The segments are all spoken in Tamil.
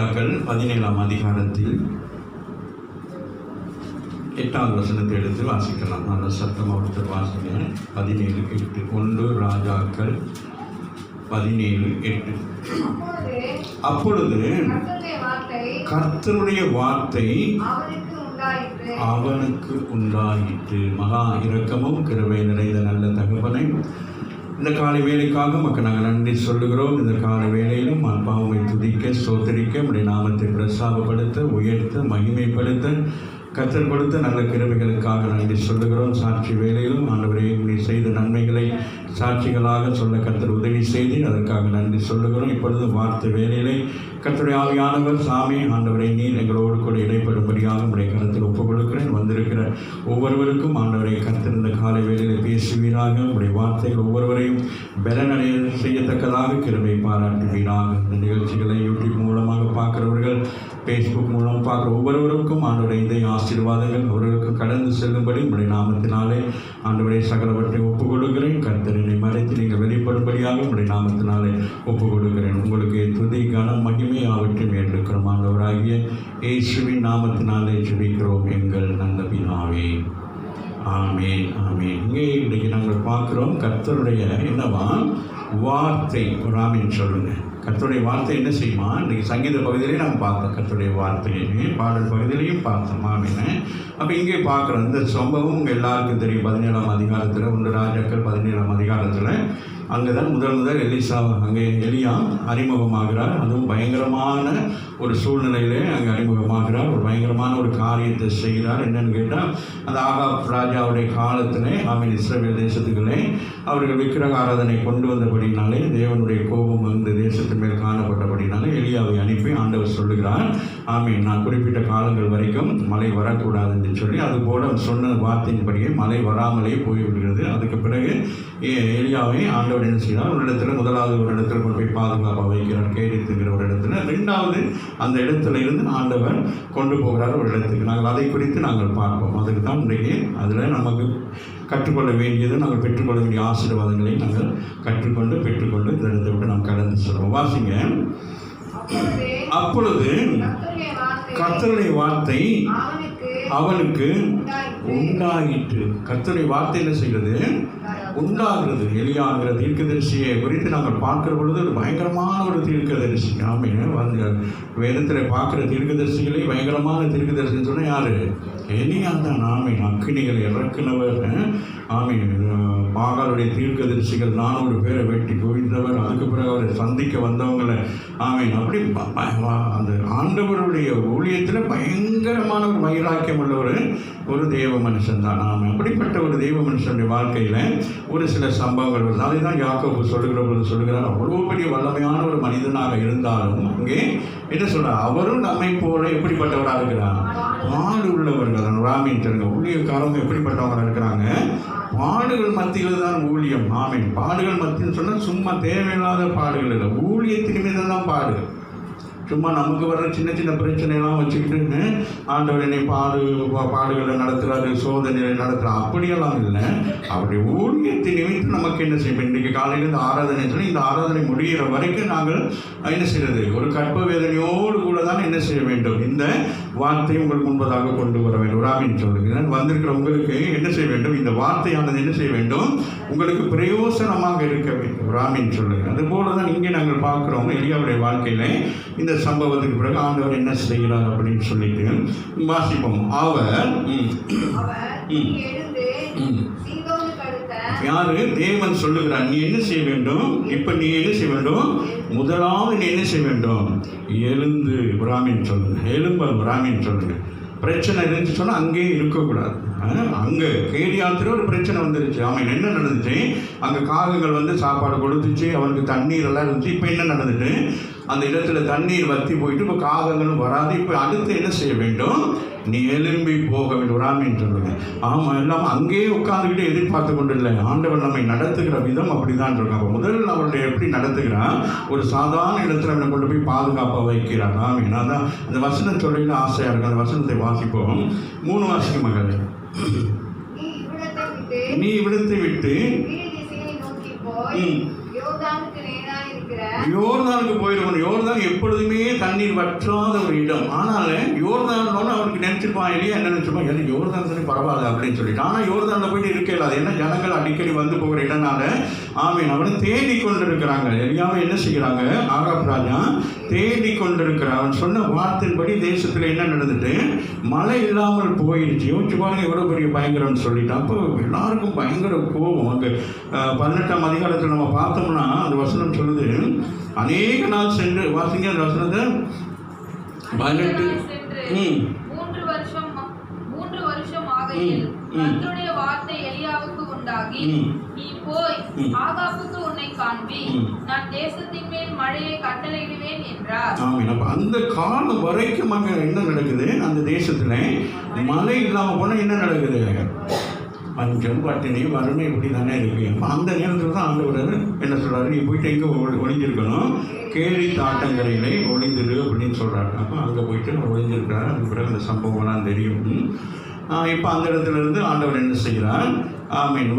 ராஜாக்கள் 17ஆம் அதிகாரத்தில் 8வது வசனத்தை எடுத்து வாசிக்கலாம். நல்ல சத்தமாக ஒருத்தர் வாசிங்க. 17:8. 1 ராஜாக்கள் 17:8. அப்பொழுது கர்த்தருடைய வார்த்தை அவனுக்கு உண்டாயிற்று. மகா இரக்கமும் கிருபை நிறைந்த நல்ல தகப்பனை, இந்த காலை வேலைக்காக மக்கள் நாங்கள் நன்றி சொல்லுகிறோம். இந்த காலை வேலையிலும் அன்பாவை துதிக்க ஸ்தோத்திரிக்க உடைய நாமத்தை பிரசாபப்படுத்த உயர்த்த மகிமைப்படுத்த கர்த்தர் கொடுத்த நல்ல கிருபைகளுக்காக நன்றி சொல்லுகிறோம். சாட்சி வேலையிலும் ஆண்டவரே நீ செய்த நன்மைகளை சாட்சிகளாக சொல்ல கர்த்தர் உதவி செய்து அதற்காக நன்றி சொல்லுகிறோம். இப்பொழுது வார்த்தை வேலையிலே கர்த்தருடைய ஆவியானவர் சாமி ஆண்டவரை நீர் எங்களோடு கூட இடைப்படும்படியாக உடைய கருத்தில் ஒப்புக் கொடுக்கிறேன். வந்திருக்கிற ஒவ்வொருவருக்கும் ஆண்டவரை கர்த்தர் இந்த காலை வேலையில் பேசுவீராக. உடைய வார்த்தைகள் ஒவ்வொருவரையும் பலனடைய செய்யத்தக்கதாக கிருபை பாராட்டுவீராக. இந்த நிகழ்ச்சிகளை யூடியூப் மூலமாக பார்க்கிறவர்கள், ஃபேஸ்புக் மூலம் பார்க்குற ஒவ்வொருவருக்கும் ஆண்டவரை இதை ஆசீர்வாதங்கள் அவர்களுக்கு கடந்து செல்லும்படி உடைய நாமத்தினாலே ஆண்டவரை சகலவற்றை ஒப்புக் கொடுக்கிறேன். கர்த்தரை மறைத்து நீங்கள் வெளிப்படும்படியாக உடைய நாமத்தினாலே ஒப்புக் கொடுக்கிறேன். உங்களுக்கு துதி கனம் மகிமை அவற்றையும் ஏற்றுக்கிறோம். ஆண்டவராகிய இயேசுவின் நாமத்தினாலே ஜெபிக்கிறோம் எங்கள் நல்ல பிதாவே. ஆமேன் ஆமேன். இங்கே இன்றைக்கு நாங்கள் பார்க்குறோம் கர்த்தருடைய என்னவா வார்த்தை. ஒரு ஆமீன் சொல்லுங்கள். கர்த்தருடைய வார்த்தை என்ன செய்யுமா? இன்றைக்கி சங்கீத பகுதியிலையும் நாங்கள் பார்த்தோம். கர்த்தருடைய வார்த்தையை பாடல் பகுதியிலையும் பார்த்தோம். ஆமீன். அப்போ இங்கே பார்க்குறோம். இந்த சம்பவம் உங்கள் எல்லாருக்கும் தெரியும். 17ஆம் அதிகாரத்தில் 1 ராஜாக்கள் 17ஆம் அதிகாரத்தில் அங்கே தான் முதல் அங்கே எலியா அறிமுகமாகிறார். அதுவும் பயங்கரமான ஒரு சூழ்நிலையிலே அங்கே அறிமுகமாகிறார். ஒரு பயங்கரமான ஒரு காரியத்தை செய்கிறார். என்னன்னு கேட்டால், அந்த ஆகாப் ராஜாவுடைய காலத்திலே ஆமீன் இஸ்ரவேல் தேசத்துக்களே அவர்கள் விக்கிரக ஆராதனை கொண்டு வந்தபடினாலே தேவனுடைய கோபம் வந்து தேசத்தின் மேல் காணப்பட்டபடினாலே எலியாவை அனுப்பி ஆண்டவர் சொல்லுகிறார், ஆமீன் நான் குறிப்பிட்ட காலங்கள் வரைக்கும் மழை வரக்கூடாது என்று சொல்லி, அதுபோல சொன்ன வார்த்தையின்படியே மழை வராமலே போய்விடுகிறது. அதுக்கு பிறகு எலியாவை ஆண்டவர் என்ன செய்கிறார்? ஒரு இடத்துல முதலாவது ஒரு இடத்துல கொண்டு போய் பாதுகாப்பாக வைக்கிறார், கேடித்துங்கிற ஒரு இடத்துல. 2வது அந்த இடத்துல இருந்து ஆண்டவர் கொண்டு போகிறார் ஒரு இடத்துக்கு. நாங்கள் அதை குறித்து நாங்கள் பார்ப்போம். அதுக்கு தான் இன்றைக்கு அதில் நமக்கு கற்றுக்கொள்ள வேண்டியது, நாங்கள் பெற்றுக்கொள்ள வேண்டிய ஆசீர்வாதங்களை நாங்கள் கற்றுக்கொண்டு பெற்றுக்கொண்டு இந்த இடத்தை விட்டு நாம் கடந்து சொல்கிறோம். வாசிங்க. அப்பொழுது கர்த்தருடைய வார்த்தை அவனுக்கு உண்டாயிற்று. கர்த்தருடைய வார்த்தை என்ன செய்கிறது? உண்டாகிறது. எலியாங்கிற தீர்க்கதரிசியை குறித்து நாங்கள் பார்க்கிற பொழுது ஒரு பயங்கரமான ஒரு தீர்க்கதரிசி. ஆமீன். வந்து வேதத்தில் பார்க்குற தீர்க்கதரிசிகளே பயங்கரமான தீர்க்கதரிசின்னு சொன்னால் யார்? எலியா தான். ஆமீன். அக்கினிகளை இறக்குனவர். ஆமீன். பாகாலுடைய தீர்க்கதரிசிகள் 400 பேரை வெட்டி குவிந்தவர். அதுக்கு பிறகு அவரை சந்திக்க வந்தவங்களை ஆமீன். அப்படி அந்த ஆண்டவருடைய ஊழியத்தில் பயங்கரமான ஒரு வைராக்கியம் உள்ள ஒரு தேவ மனுஷன் தான். ஆமாம். அப்படிப்பட்ட ஒரு தேவ மனுஷனுடைய வாழ்க்கையில் ஒரு சில சம்பவங்கள் வருது. அதை தான் யாக்கோபு சொல்லுகிற போது சொல்லுகிறார், அவ்வளோ பெரிய வல்லமையான ஒரு மனிதனாக இருந்தாலும் அங்கே என்ன சொல்கிறார்? அவரும் நம்மை போல எப்படிப்பட்டவராக இருக்கிறார்? பாடு உள்ளவர்கள். ராமீன் சொல்லுங்க. ஊழியக்காரங்க எப்படிப்பட்டவங்களாக இருக்கிறாங்க? பாடுகள் மத்தியில் தான் ஊழியம். ஆமீன். பாடுகள் மத்தின்னு சொன்னால் சும்மா தேவையில்லாத பாடுகள் இல்லை, ஊழியத்தின் மீது தான் பாடுகள். சும்மா நமக்கு வர்ற சின்ன சின்ன பிரச்சனையெல்லாம் வச்சுக்கிட்டு ஆண்டவர் என்னை பாடுகளை நடத்துகிறாரு, சோதனைகளை நடத்துகிறார், அப்படியெல்லாம் இல்லை. அப்படி ஊழியத்தை நிமித்து நமக்கு என்ன செய்யும்? இன்றைக்கு காலையிலேருந்து ஆராதனை சொல்லி இந்த ஆராதனை முடிகிற வரைக்கும் நாங்கள் என்ன செய்கிறது? ஒரு கற்ப வேதனையோடு கூட தான் என்ன செய்ய வேண்டும்? இந்த வார்த்தையை உங்களுக்கு முன்பதாக கொண்டு வர வேண்டும். ராமின் சொல்லுங்க. வந்திருக்கிற உங்களுக்கு என்ன செய்ய வேண்டும்? இந்த வார்த்தையானது என்ன செய்ய வேண்டும்? உங்களுக்கு பிரயோசனமாக இருக்க வேண்டும். ராமின் சொல்லுங்க. அதுபோல தான் இங்கே நாங்கள் பார்க்குறோம் எலியாவுடைய வாழ்க்கையில் இந்த சம்பவத்துக்கு பிறகு ஆண்டவர் என்ன செய்கிறார் அப்படின்னு சொல்லிட்டு வாசிப்போம். அவர் யாரு? தேவன் சொல்லுகிறார், நீ என்ன செய்ய வேண்டும்? இப்ப நீ என்ன செய்ய வேண்டும்? முதலாவது நீ என்ன செய்ய வேண்டும்? எழுந்து பிராமின் சொல்லுங்க. எழும்பல் பிராமின் சொல்லுங்க. பிரச்சனை இருந்துச்சு சொன்னால் அங்கேயே இருக்கக்கூடாது. அங்கே கேடியாத்திர ஒரு பிரச்சனை வந்துருச்சு. அவன் என்ன நடந்துச்சு? அங்கே காகங்கள் வந்து சாப்பாடு கொடுத்துச்சு, அவனுக்கு தண்ணீர் எல்லாம் இருந்துச்சு. இப்போ என்ன நடந்துட்டு? அந்த இடத்துல தண்ணீர் வற்றி போயிட்டு இப்போ காகங்களும் வராது. இப்போ அடுத்து என்ன செய்ய வேண்டும்? நீ எழும்பி போக வேண்டும். ராமின்னு சொல்லுங்க. ஆமாம், எல்லாம் அங்கேயே உட்காந்துக்கிட்டு எதிர்பார்த்து கொண்டு இல்லை. ஆண்டவர் நம்மை நடத்துகிற விதம் அப்படி தான் இருக்கும். அப்போ முதல்ல அவருடைய எப்படி நடத்துகிறான்? ஒரு சாதாரண இடத்துல அவனை கொண்டு போய் பாதுகாப்பாக வைக்கிறான். ஆமீன். அதான் அந்த வசனம் சொல்லிட்டு ஆசையாக இருக்கும். அந்த வசனத்தை வாசிப்போம். 3 வருஷம் மகள், நீ இவ்விடத்தை விட்டு யோர்தானுக்கு போயிருக்கணும். யோர்தான் எப்பொழுதுமே தண்ணீர் வற்றாத ஒரு இடம். ஆனால் யோர்தான் அவருக்கு நினைச்சிருப்பான், இல்லையா என்ன நினைச்சிருப்பான், எனக்கு யோர்தான் சரி பரவாயில்ல அப்படின்னு சொல்லிட்டு. ஆனால் யோர்தானில் போயிட்டு இருக்கல, அது என்ன ஜனங்கள் அடிக்கடி வந்து போகிற இடனால அவனை தேடி கொண்டிருக்கிறாங்க. எலியாவை என்ன செய்கிறாங்க, ஆகாப் ராஜா தேடி கொண்டிருக்கிறான். அவன் சொன்ன வார்த்தையின்படி தேசத்தில் என்ன நடந்துட்டு, மழை இல்லாமல் போயிடுச்சு. யோசிச்சு பாருங்க எவ்வளோ பெரிய பயங்கரம்னு சொல்லிட்டு. அப்போ எல்லாருக்கும் பயங்கர கோபம். அங்கே 18ஆம் அதிகாரத்தில் நம்ம பார்த்தோம்னா அந்த வசனம் சொல்லுது, அநேக நாள் சென்று வாசிங்க அந்த வசனத்தை. 18 3 வருஷம் ஆகையில் கர்த்தருடைய வார்த்தை எலியாவுக்கு உண்டாகி, நீ போய் ஆகாபுக்கு உன்னை காண்பி, நான் தேசத்தின் மேல் மழையை கட்டளையிடுவேன் என்றார். அப்ப அந்த காலம் வரைக்கும் அங்க என்ன நடக்குது, அந்த தேசத்துல மழை இல்லாம போனா என்ன நடக்குது, பஞ்சம் பட்டினி வறுமை இப்படி தானே இருக்கு. அப்போ அந்த நேரத்தில் தான் ஆண்டவர் என்ன சொல்கிறாரு, நீ போயிட்டு எங்கே ஒளிஞ்சிருக்கணும், கேரி தாட்டங்கரையிலே ஒளிந்துடு அப்படின்னு சொல்கிறாரு. அப்போ அங்கே போயிட்டு ஒளிஞ்சிருக்கிறாரு. அதுக்கு பிறகு அந்த சம்பவம்லாம் தெரியும். இப்போ அந்த இடத்துல இருந்து ஆண்டவர் என்ன செய்கிறார்,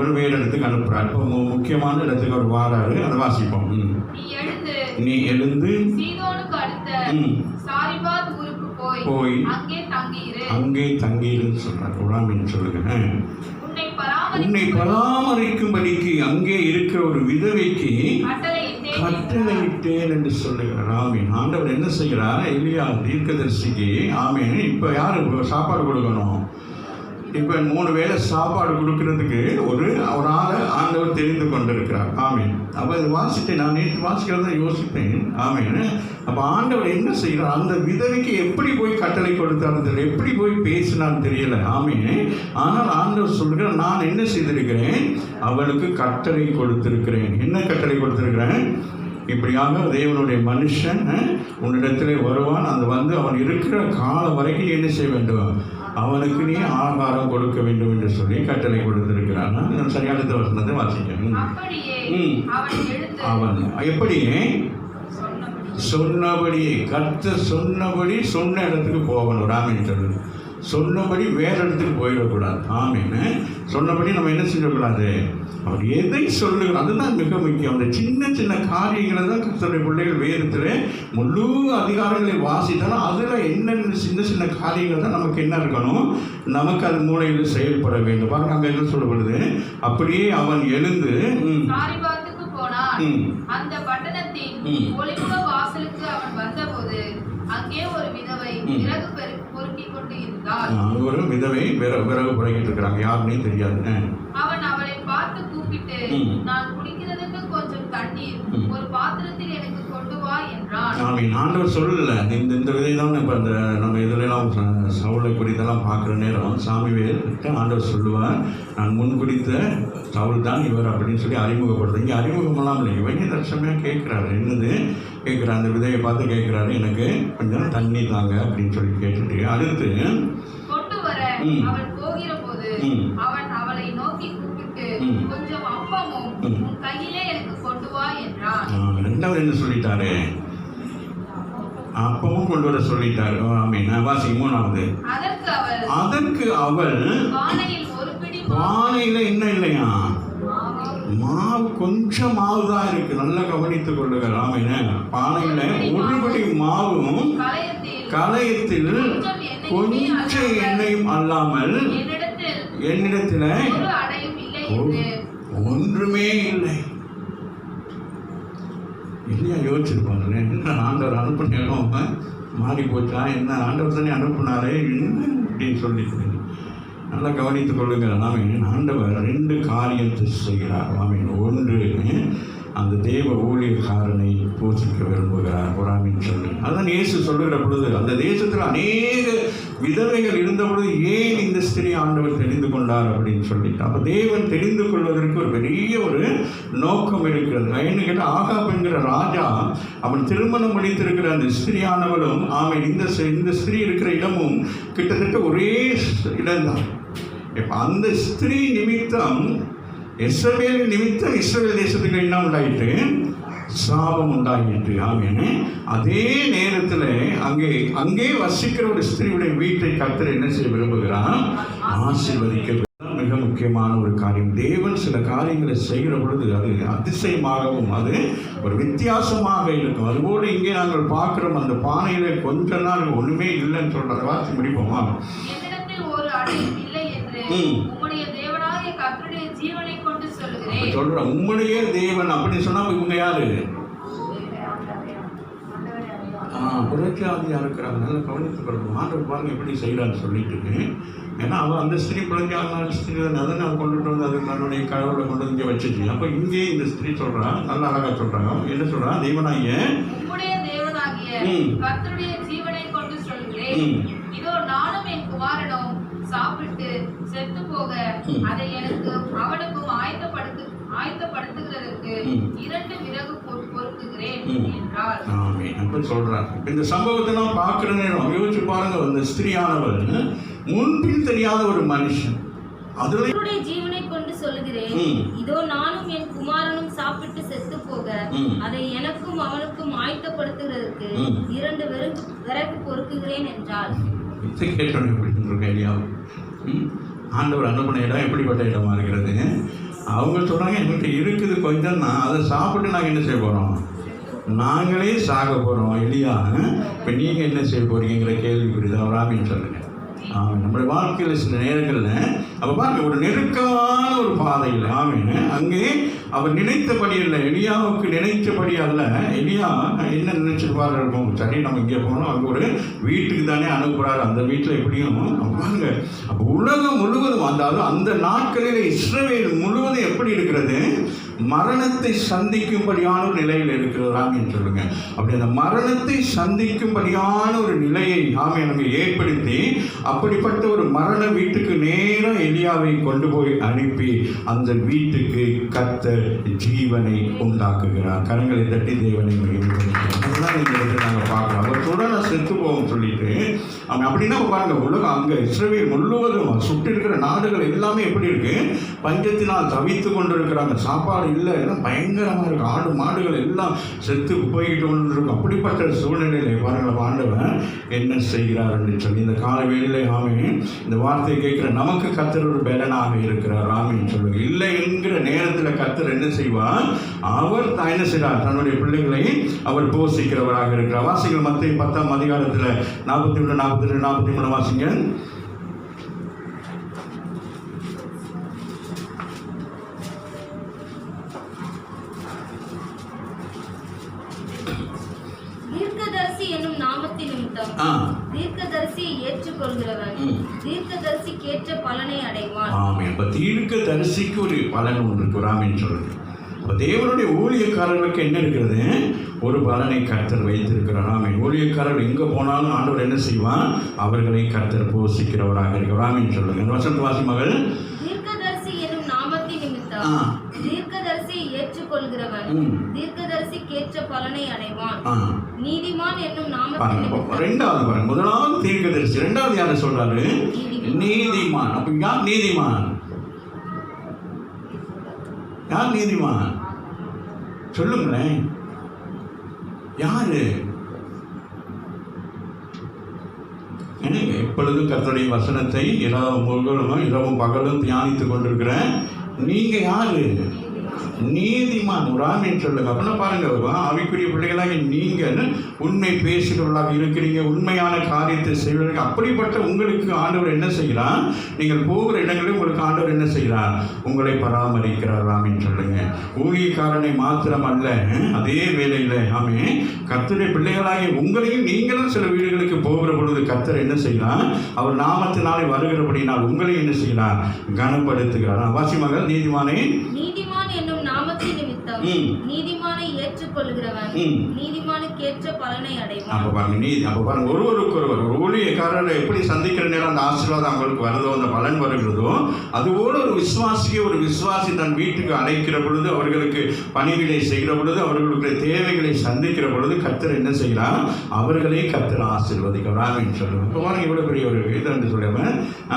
ஒரு வேறு இடத்துக்கு அனுப்புகிறார். இப்போ முக்கியமான இடத்துக்கு அவர் வாராரு. அதை வாசிப்போம். நீ எழுந்து சீதோனுக்கு அடுத்த சாரிபாத் ஊருக்கு போய் அங்கே தங்கியிருன்னு சொல்கிறார். உடாமின்னு சொல்லுங்க. உன்னை பராமரிக்கும்படிக்கு அங்கே இருக்கிற ஒரு விதவைக்கு கட்டளையிட்டேன் என்று சொல்லுகிறார். ஆமீன். ஆண்டவர் என்ன செய்கிறார், எலியா தீர்க்கதரிசிக்கு ஆமீன் இப்போ யாரு சாப்பாடு கொடுக்கணும், இப்போ 3 வேளை சாப்பாடு கொடுக்கறதுக்கு ஒரு ஆளை ஆண்டவர் தெரிந்து கொண்டிருக்கிறார். ஆமீன். அப்போ இதை வாசித்தேன், நான் நேற்று வாசிக்கிறத யோசித்தேன். ஆமீன். அப்போ ஆண்டவர் என்ன செய்கிறார், அந்த விதவைக்கு எப்படி போய் கட்டளை கொடுத்தாரு தெரியல, எப்படி போய் பேசினான்னு தெரியல. ஆமீன். ஆனால் ஆண்டவர் சொல்கிறார், நான் என்ன செய்திருக்கிறேன், அவளுக்கு கட்டளை கொடுத்திருக்கிறேன். என்ன கட்டளை கொடுத்திருக்கிறேன், இப்படியாக தேவனுடைய மனுஷன் உன்னிடத்திலே வருவான், அந்த வந்து அவன் இருக்கிற காலம் வரைக்கும் என்ன செய்ய வேண்டும், அவனுக்கு நீ ஆகாரம் கொடுக்க வேண்டும் என்று சொல்லி கட்டளை கொடுத்திருக்கிறான். சரியான வசனத்தை வாசிக்கணும். அவன் எப்படியே சொன்னபடி, கர்த்தர் சொன்னபடி சொன்ன இடத்துக்கு போகணும். ராமன் சொல்லுது, சொன்னபடி வேற இடத்துக்கு போயிடக்கூடாது. ஆமீன். சொன்னபடி நம்ம என்ன செய்யக்கூடாது, அவர் எதை சொல்லுகிறோம் அதுதான் மிக முக்கியம். அந்த சின்ன சின்ன காரியங்களை தான் கர்த்தருடைய பிள்ளைகள் வேதத்தில் முழு அதிகாரங்களை வாசித்தாலும் அதில் என்னென்ன சின்ன சின்ன காரியங்கள் தான் நமக்கு என்ன இருக்கணும், நமக்கு அது மூளையில் செயல்பட வேண்டும். பாருங்க அங்கே என்ன சொல்லப்படுது, அப்படியே அவன் எழுந்து அந்த பட்டணத்தின் ஒளிமுக வாசலுக்கு அவன் வந்தபோது அங்கே ஒரு விதவை விறகு பொறுக்கிக் கொண்டு இருந்தாள். ஒரு விதவை விறகு பொறுக்கிட்டு இருக்கிறாங்க, யாருன்னே தெரியாது. அவன் அவளை பார்த்து கூப்பிட்டு, நான் குடிக்கிறதுக்கு கொஞ்சம் தண்ணீர் ஒரு பாத்திரத்தில் எனக்கு கொண்டு வா என்றான். ஆண்டவர் சொல்லல, இந்த விதை தான் இப்போ அந்த நம்ம இதுலாம் சவுளை குறித்தெல்லாம் பார்க்குற நேரம் சாமிவேல் ஆண்டவர் சொல்லுவார், நான் முன் குடித்த சவுல் தான் இவர் அப்படின்னு சொல்லி அறிமுகப்படுது. இங்கே அறிமுகமெல்லாம் இல்லை, இவங்க தற்சமையாக கேட்குறாரு. என்னது கேட்குறாரு, அந்த விதையை பார்த்து கேட்குறாரு, எனக்கு கொஞ்சம் தண்ணி தாங்க அப்படின்னு சொல்லி கேட்டுட்டு அடுத்து கொண்டு வர அவள் போகிற போது அவன் அவளை நோக்கி கூப்பிட்டு, கொஞ்சம் அப்பமும் உன் கையிலே எனக்கு கொண்டு வா என்றான். ரெண்டாவது என்ன சொல்லிட்டாரு, அப்பவும் கொண்டு வர சொல்லிட்டாரு. ஆமீன். வாசிங்க. மூணாவது, அதற்கு அவள் பானையில என்ன இல்லையா, மாவு கொஞ்சம் மாவு தான் இருக்கு, நல்லா கவனித்துக் கொள்ளுங்க. ஆமீன். பானையில ஒருபடி மாவும் கலயத்தில் கொஞ்சம் எண்ணெயும் அல்லாமல் என்னிடத்தில் ஒன்றுமே இல்லை. இல்லையா யோசிச்சிருப்பாங்க, என்ன ஆண்டவர் அனுப்புனேனும் மாறி போச்சா, என்ன ஆண்டவர் தானே அனுப்புனாரே அப்படின்னு சொல்லிட்டு நல்லா கவனித்துக் கொள்ளுங்கள். ஆமீன். ஆண்டவர் 2 காரியத்தை செய்கிறார். ஆமீன். ஒன்று, அந்த தேவ ஊழியக்காரனை போஷிக்க விரும்புகிறார். ஆமீன் சொல்லி அதான் இயேசு சொல்லுகிற பொழுது, அந்த தேசத்தில் அநேக விதவைகள் இருந்த பொழுது ஏன் இந்த ஸ்திரீ ஆண்டவர் தெரிந்து கொண்டார் அப்படின்னு சொல்லிட்டு, அப்போ தேவன் தெரிந்து கொள்வதற்கு ஒரு பெரிய ஒரு நோக்கம் இருக்கிறது. ஏன்னு கேட்டால் ஆகாப் என்கிற ராஜா அவன் திருமணம் முடித்திருக்கிற அந்த ஸ்திரீயானவளும் ஆமீன் இந்த ஸ்திரீ இருக்கிற இடமும் கிட்டத்தட்ட ஒரே இடம்தான். இப்போ அந்த ஸ்திரீ நிமித்தம் இஸ்ரவேல் நிமித்தம் இஸ்ரவேல் தேசத்துக்கு என்ன உண்டாயிட்டு, சாபம் உண்டாகிட்டு. ஆமீன். அதே நேரத்தில் அங்கே வசிக்கிற ஒரு ஸ்திரீயுடைய வீட்டை கர்த்தர் என்ன செய்ய விரும்புகிறார், ஆசீர்வதிக்க மிக முக்கியமான ஒரு காரியம். தேவன் சில காரியங்களை செய்கிற பொழுது அது அதிசயமாகவும் அது ஒரு வித்தியாசமாக இருக்கும். அதுபோல இங்கே நாங்கள் பார்க்கிறோம், அந்த பானையில கொஞ்ச நாள் ஒண்ணுமே இல்லைன்னு சொல்றத வாசி முடிப்போமா? என்னிடத்தில் ஒரு அடையும் இல்லை என்று உம்முடைய தேவனாகிய கர்த்தருடைய ஜீவனை கொண்டு சொல்லுகிறேன். சொல்றேன், உம்முடைய தேவன் அப்படின்னு சொன்னா இவங்க யாரு? புரட்சியாதியாக இருக்கிறாங்க. நல்லா கவனித்துக் கொள்ளணும். ஆண்டவர் பாருங்க எப்படி செய்கிறான்னு சொல்லிட்டு. ஏன்னா அவன் அந்த ஸ்திரீ பிள்ளைங்க ஸ்திரீ அதனை அவன் கொண்டுட்டு வந்து அது தன்னுடைய கடவுளை கொண்டு வந்து இங்கே வச்சுச்சு. அப்போ இங்கே இந்த ஸ்திரீ சொல்கிறான், நல்லா அழகாக சொல்கிறாங்க. என்ன சொல்கிறான்? தேவனாகிய கர்த்தருடைய ஜீவனை கொண்டு சொல்கிறேன், இதோ நானும் என் குமாரனும் சாப்பிட்டு செத்து போக அதை எனக்கு அவனுக்கும் ஆயத்தப்படுத்துகிறதற்கு 2 விறகு பொறுக்குகிறேன் என்றார். சொல்றார். இந்த சம்பவத்தை நான் பார்க்கிற நேரம் யோசிச்சு பாருங்க. அந்த ஸ்திரீயானவர் முன்பின் தெரியாத ஒரு மனுஷன். அவருடைய ஜீவனை கொண்டு சொல்லுகிறேன், இதோ நானும் என் குமாரனும் சாப்பிட்டு செத்து போக அதை எனக்கும் அவனுக்கும் ஆயத்தப்படுத்துகிறதுக்கு 2 விறகு பொறுக்குகிறேன் என்றார். ஆண்டவர் அனுப்பின இடம் எப்படிப்பட்ட இடமா இருக்கிறது? அவங்க சொல்றாங்க, என்கிட்ட இருக்குது கொஞ்சம் தான், அதை சாப்பிட்டு நாங்கள் என்ன செய்ய போறோம்? நாங்களே சாக போறோம். இல்லையா? இப்போ நீங்க என்ன செய்ய போறீங்கிற கேள்வி புரியுது. அவர் ஆமின்னு சொல்லுங்க. நம்முடைய வாழ்க்கையில் சில நேரங்களில் அப்போ பாருங்க, ஒரு நெருக்கமான ஒரு பாதையில் ஆமீன் அங்கே அவர் நினைத்தபடி இல்லை, எலியாவுக்கு நினைத்தபடி அல்ல. எலியா என்ன நினைச்சிருப்பாரு இருக்கும்? சரி, நம்ம இங்கே போனோம், அங்கே ஒரு வீட்டுக்கு தானே அனுப்புகிறாரு, அந்த வீட்டில் எப்படியும் பாருங்க. அப்போ உலகம் முழுவதும் அந்த நாட்களில் இஸ்ரவேல் முழுவதும் எப்படி இருக்கிறது? மரணத்தை சந்திக்கும்படியான ஒரு நிலையில் இருக்கிறது. ஆமீன் சொல்லுங்க. அப்படி அந்த மரணத்தை சந்திக்கும்படியான ஒரு நிலையை ஆமீன் அங்கே ஏற்படுத்தி அப்படிப்பட்ட ஒரு மரண வீட்டுக்கு நேரம் எலியாவை கொண்டு போய் அனுப்பி அந்த வீட்டுக்கு கர்த்தர் ஜீவனை உண்டாக்குகிறார். கரங்களை தட்டி தேவனை அதுதான் இந்த இடத்துல நாங்கள் பார்க்கலாம். அவர் தொடர செத்து போகும் சொல்லிட்டு அப்படின்னா பாருங்க, உலகம் அங்கே இஸ்ரவேல் முழுவதும் சுற்றி இருக்கிற நாடுகள் எல்லாமே எப்படி இருக்கு? பஞ்சத்தினால் தவித்து கொண்டு இருக்கிறாங்க. சாப்பாடு இல்லை, எல்லாம் பயங்கரமாக இருக்கு. ஆடு மாடுகள் எல்லாம் செத்து போய்கிட்டு கொண்டு இருக்கும். அப்படிப்பட்ட சூழ்நிலையில பாருங்கள் ஆண்டவன் என்ன செய்கிறார் என்று சொல்லி இந்த கால வேளையிலே ஆமீன் இந்த வார்த்தையை கேட்கிற நமக்கு கர்த்தர் ஒரு பலனாக இருக்கிறார். ஆமீன் சொல்லுங்க. இல்லை என்கிற நேரத்தில் கர்த்தர் என்ன செய்வார்? அவர் என்ன செய்கிறார்? தன்னுடைய பிள்ளைகளை அவர் போஷிக்கிறவராக இருக்கிறார். வாசிகள் மத்தேயு 10ஆம் அதிகாரத்தில் 41, 42, 43 வாசிங்க. தீர்க்கதரிசி என்னும் நாமத்தின் நிமித்தம் தீர்க்கதரிசியை ஏற்றுக்கொள்கிறவன் தீர்க்கதரிசிக்கேற்ற பலனை அடைவான். ஆமென். அப்ப தீர்க்கதரிசிக்கு ஒரு பலன் ஒன்று இருக்கு. ஆமென் சொல்லுங்க. அப்ப தேவனுடைய ஊழியக்காரர்களுக்கு என்ன இருக்கிறது? ஒரு பலனை கர்த்தர் வைத்திருக்கிறார். ஆமென். ஊழியக்காரர்கள் எங்க போனாலும் ஆண்டவர் என்ன செய்வான்? அவர்களை கர்த்தர் போஷிக்கிறவராக இருக்கிறார். ஆமென் சொல்லுங்க. வசந்தவாசி மகள் தீர்க்கதரிசி என்னும் நாமத்தின் நிமித்தம் தீர்க்கதரிசியை ஏற்றுக்கொள்கிறவன் தீர்க்கதரிசிக்கேற்ற பலனை அடைவான். நீதிமான் என்னும் நாமத்தின் ரெண்டாவது பாருங்க. முதலாவது தீர்க்கதரிசி, ரெண்டாவது யாரை சொல்றாரு? நீதிமான். அப்ப யார் நீதிமான்? யார் நீதிமான்? சொல்லுங்களேன், யாரு? எப்பொழுதும் கர்த்தருடைய வசனத்தை இரவும் பகலும் தியானித்துக் கொண்டிருக்கிறேன். நீங்க யாரு? நீதிமான். ஒரு ஆமீன் சொல்லுங்க. அப்படின்னா பாருங்க, ஆவிக்குரிய பிள்ளைகளாக நீங்கள் உண்மை பேசுகிறவர்களாக இருக்கிறீங்க, உண்மையான காரியத்தை செய்வீர்கள். அப்படிப்பட்ட உங்களுக்கு ஆண்டவர் என்ன செய்கிறார்? நீங்கள் போகிற இடங்களில் உங்களுக்கு ஆண்டவர் என்ன செய்கிறார்? உங்களை பராமரிக்கிறார். ஆமீன் சொல்லுங்க. ஊழியக்காரனை மாத்திரம் அல்ல, அதே வேளையில் ஆமே கர்த்தருடைய பிள்ளைகளாகி உங்களையும் நீங்களும் சில வீடுகளுக்கு போகிற பொழுது கர்த்தர் என்ன செய்கிறார்? அவர் நாமத்தினாலே வருகிறபடினால் உங்களை என்ன செய்கிறார்? கனப்படுத்துகிறார். வாசி மகள் நீதிமானே, நீதிமான் என்னும் நாமத்தின் நிமித்தம் நீதிமானை ஏற்றுக்கொள்கிறவன் நீதிமானுக்கேற்ற பலனை அடைவான். அப்ப பாருங்க ஒருவருக்கொருவர் ஊழியக்காரரை எப்படி சந்திக்கிற நேரம் அந்த ஆசீர்வாதம் அவங்களுக்கு வருதோ, அந்த பலன் வருகிறதோ, அதுபோல ஒரு விசுவாசி தன் வீட்டுக்கு அழைக்கிற பொழுது, அவர்களுக்கு பணிவிடை செய்கிற பொழுது, அவர்களுடைய தேவைகளை சந்திக்கிற பொழுது கர்த்தர் என்ன செய்கிறார்? அவர்களை கர்த்தர் ஆசீர்வதிக்கிறார். ஆமென் சொல்லுங்க. இப்போ பாருங்க இவ்வளவு பெரிய ஒரு இது என்று சொல்லுவேன்.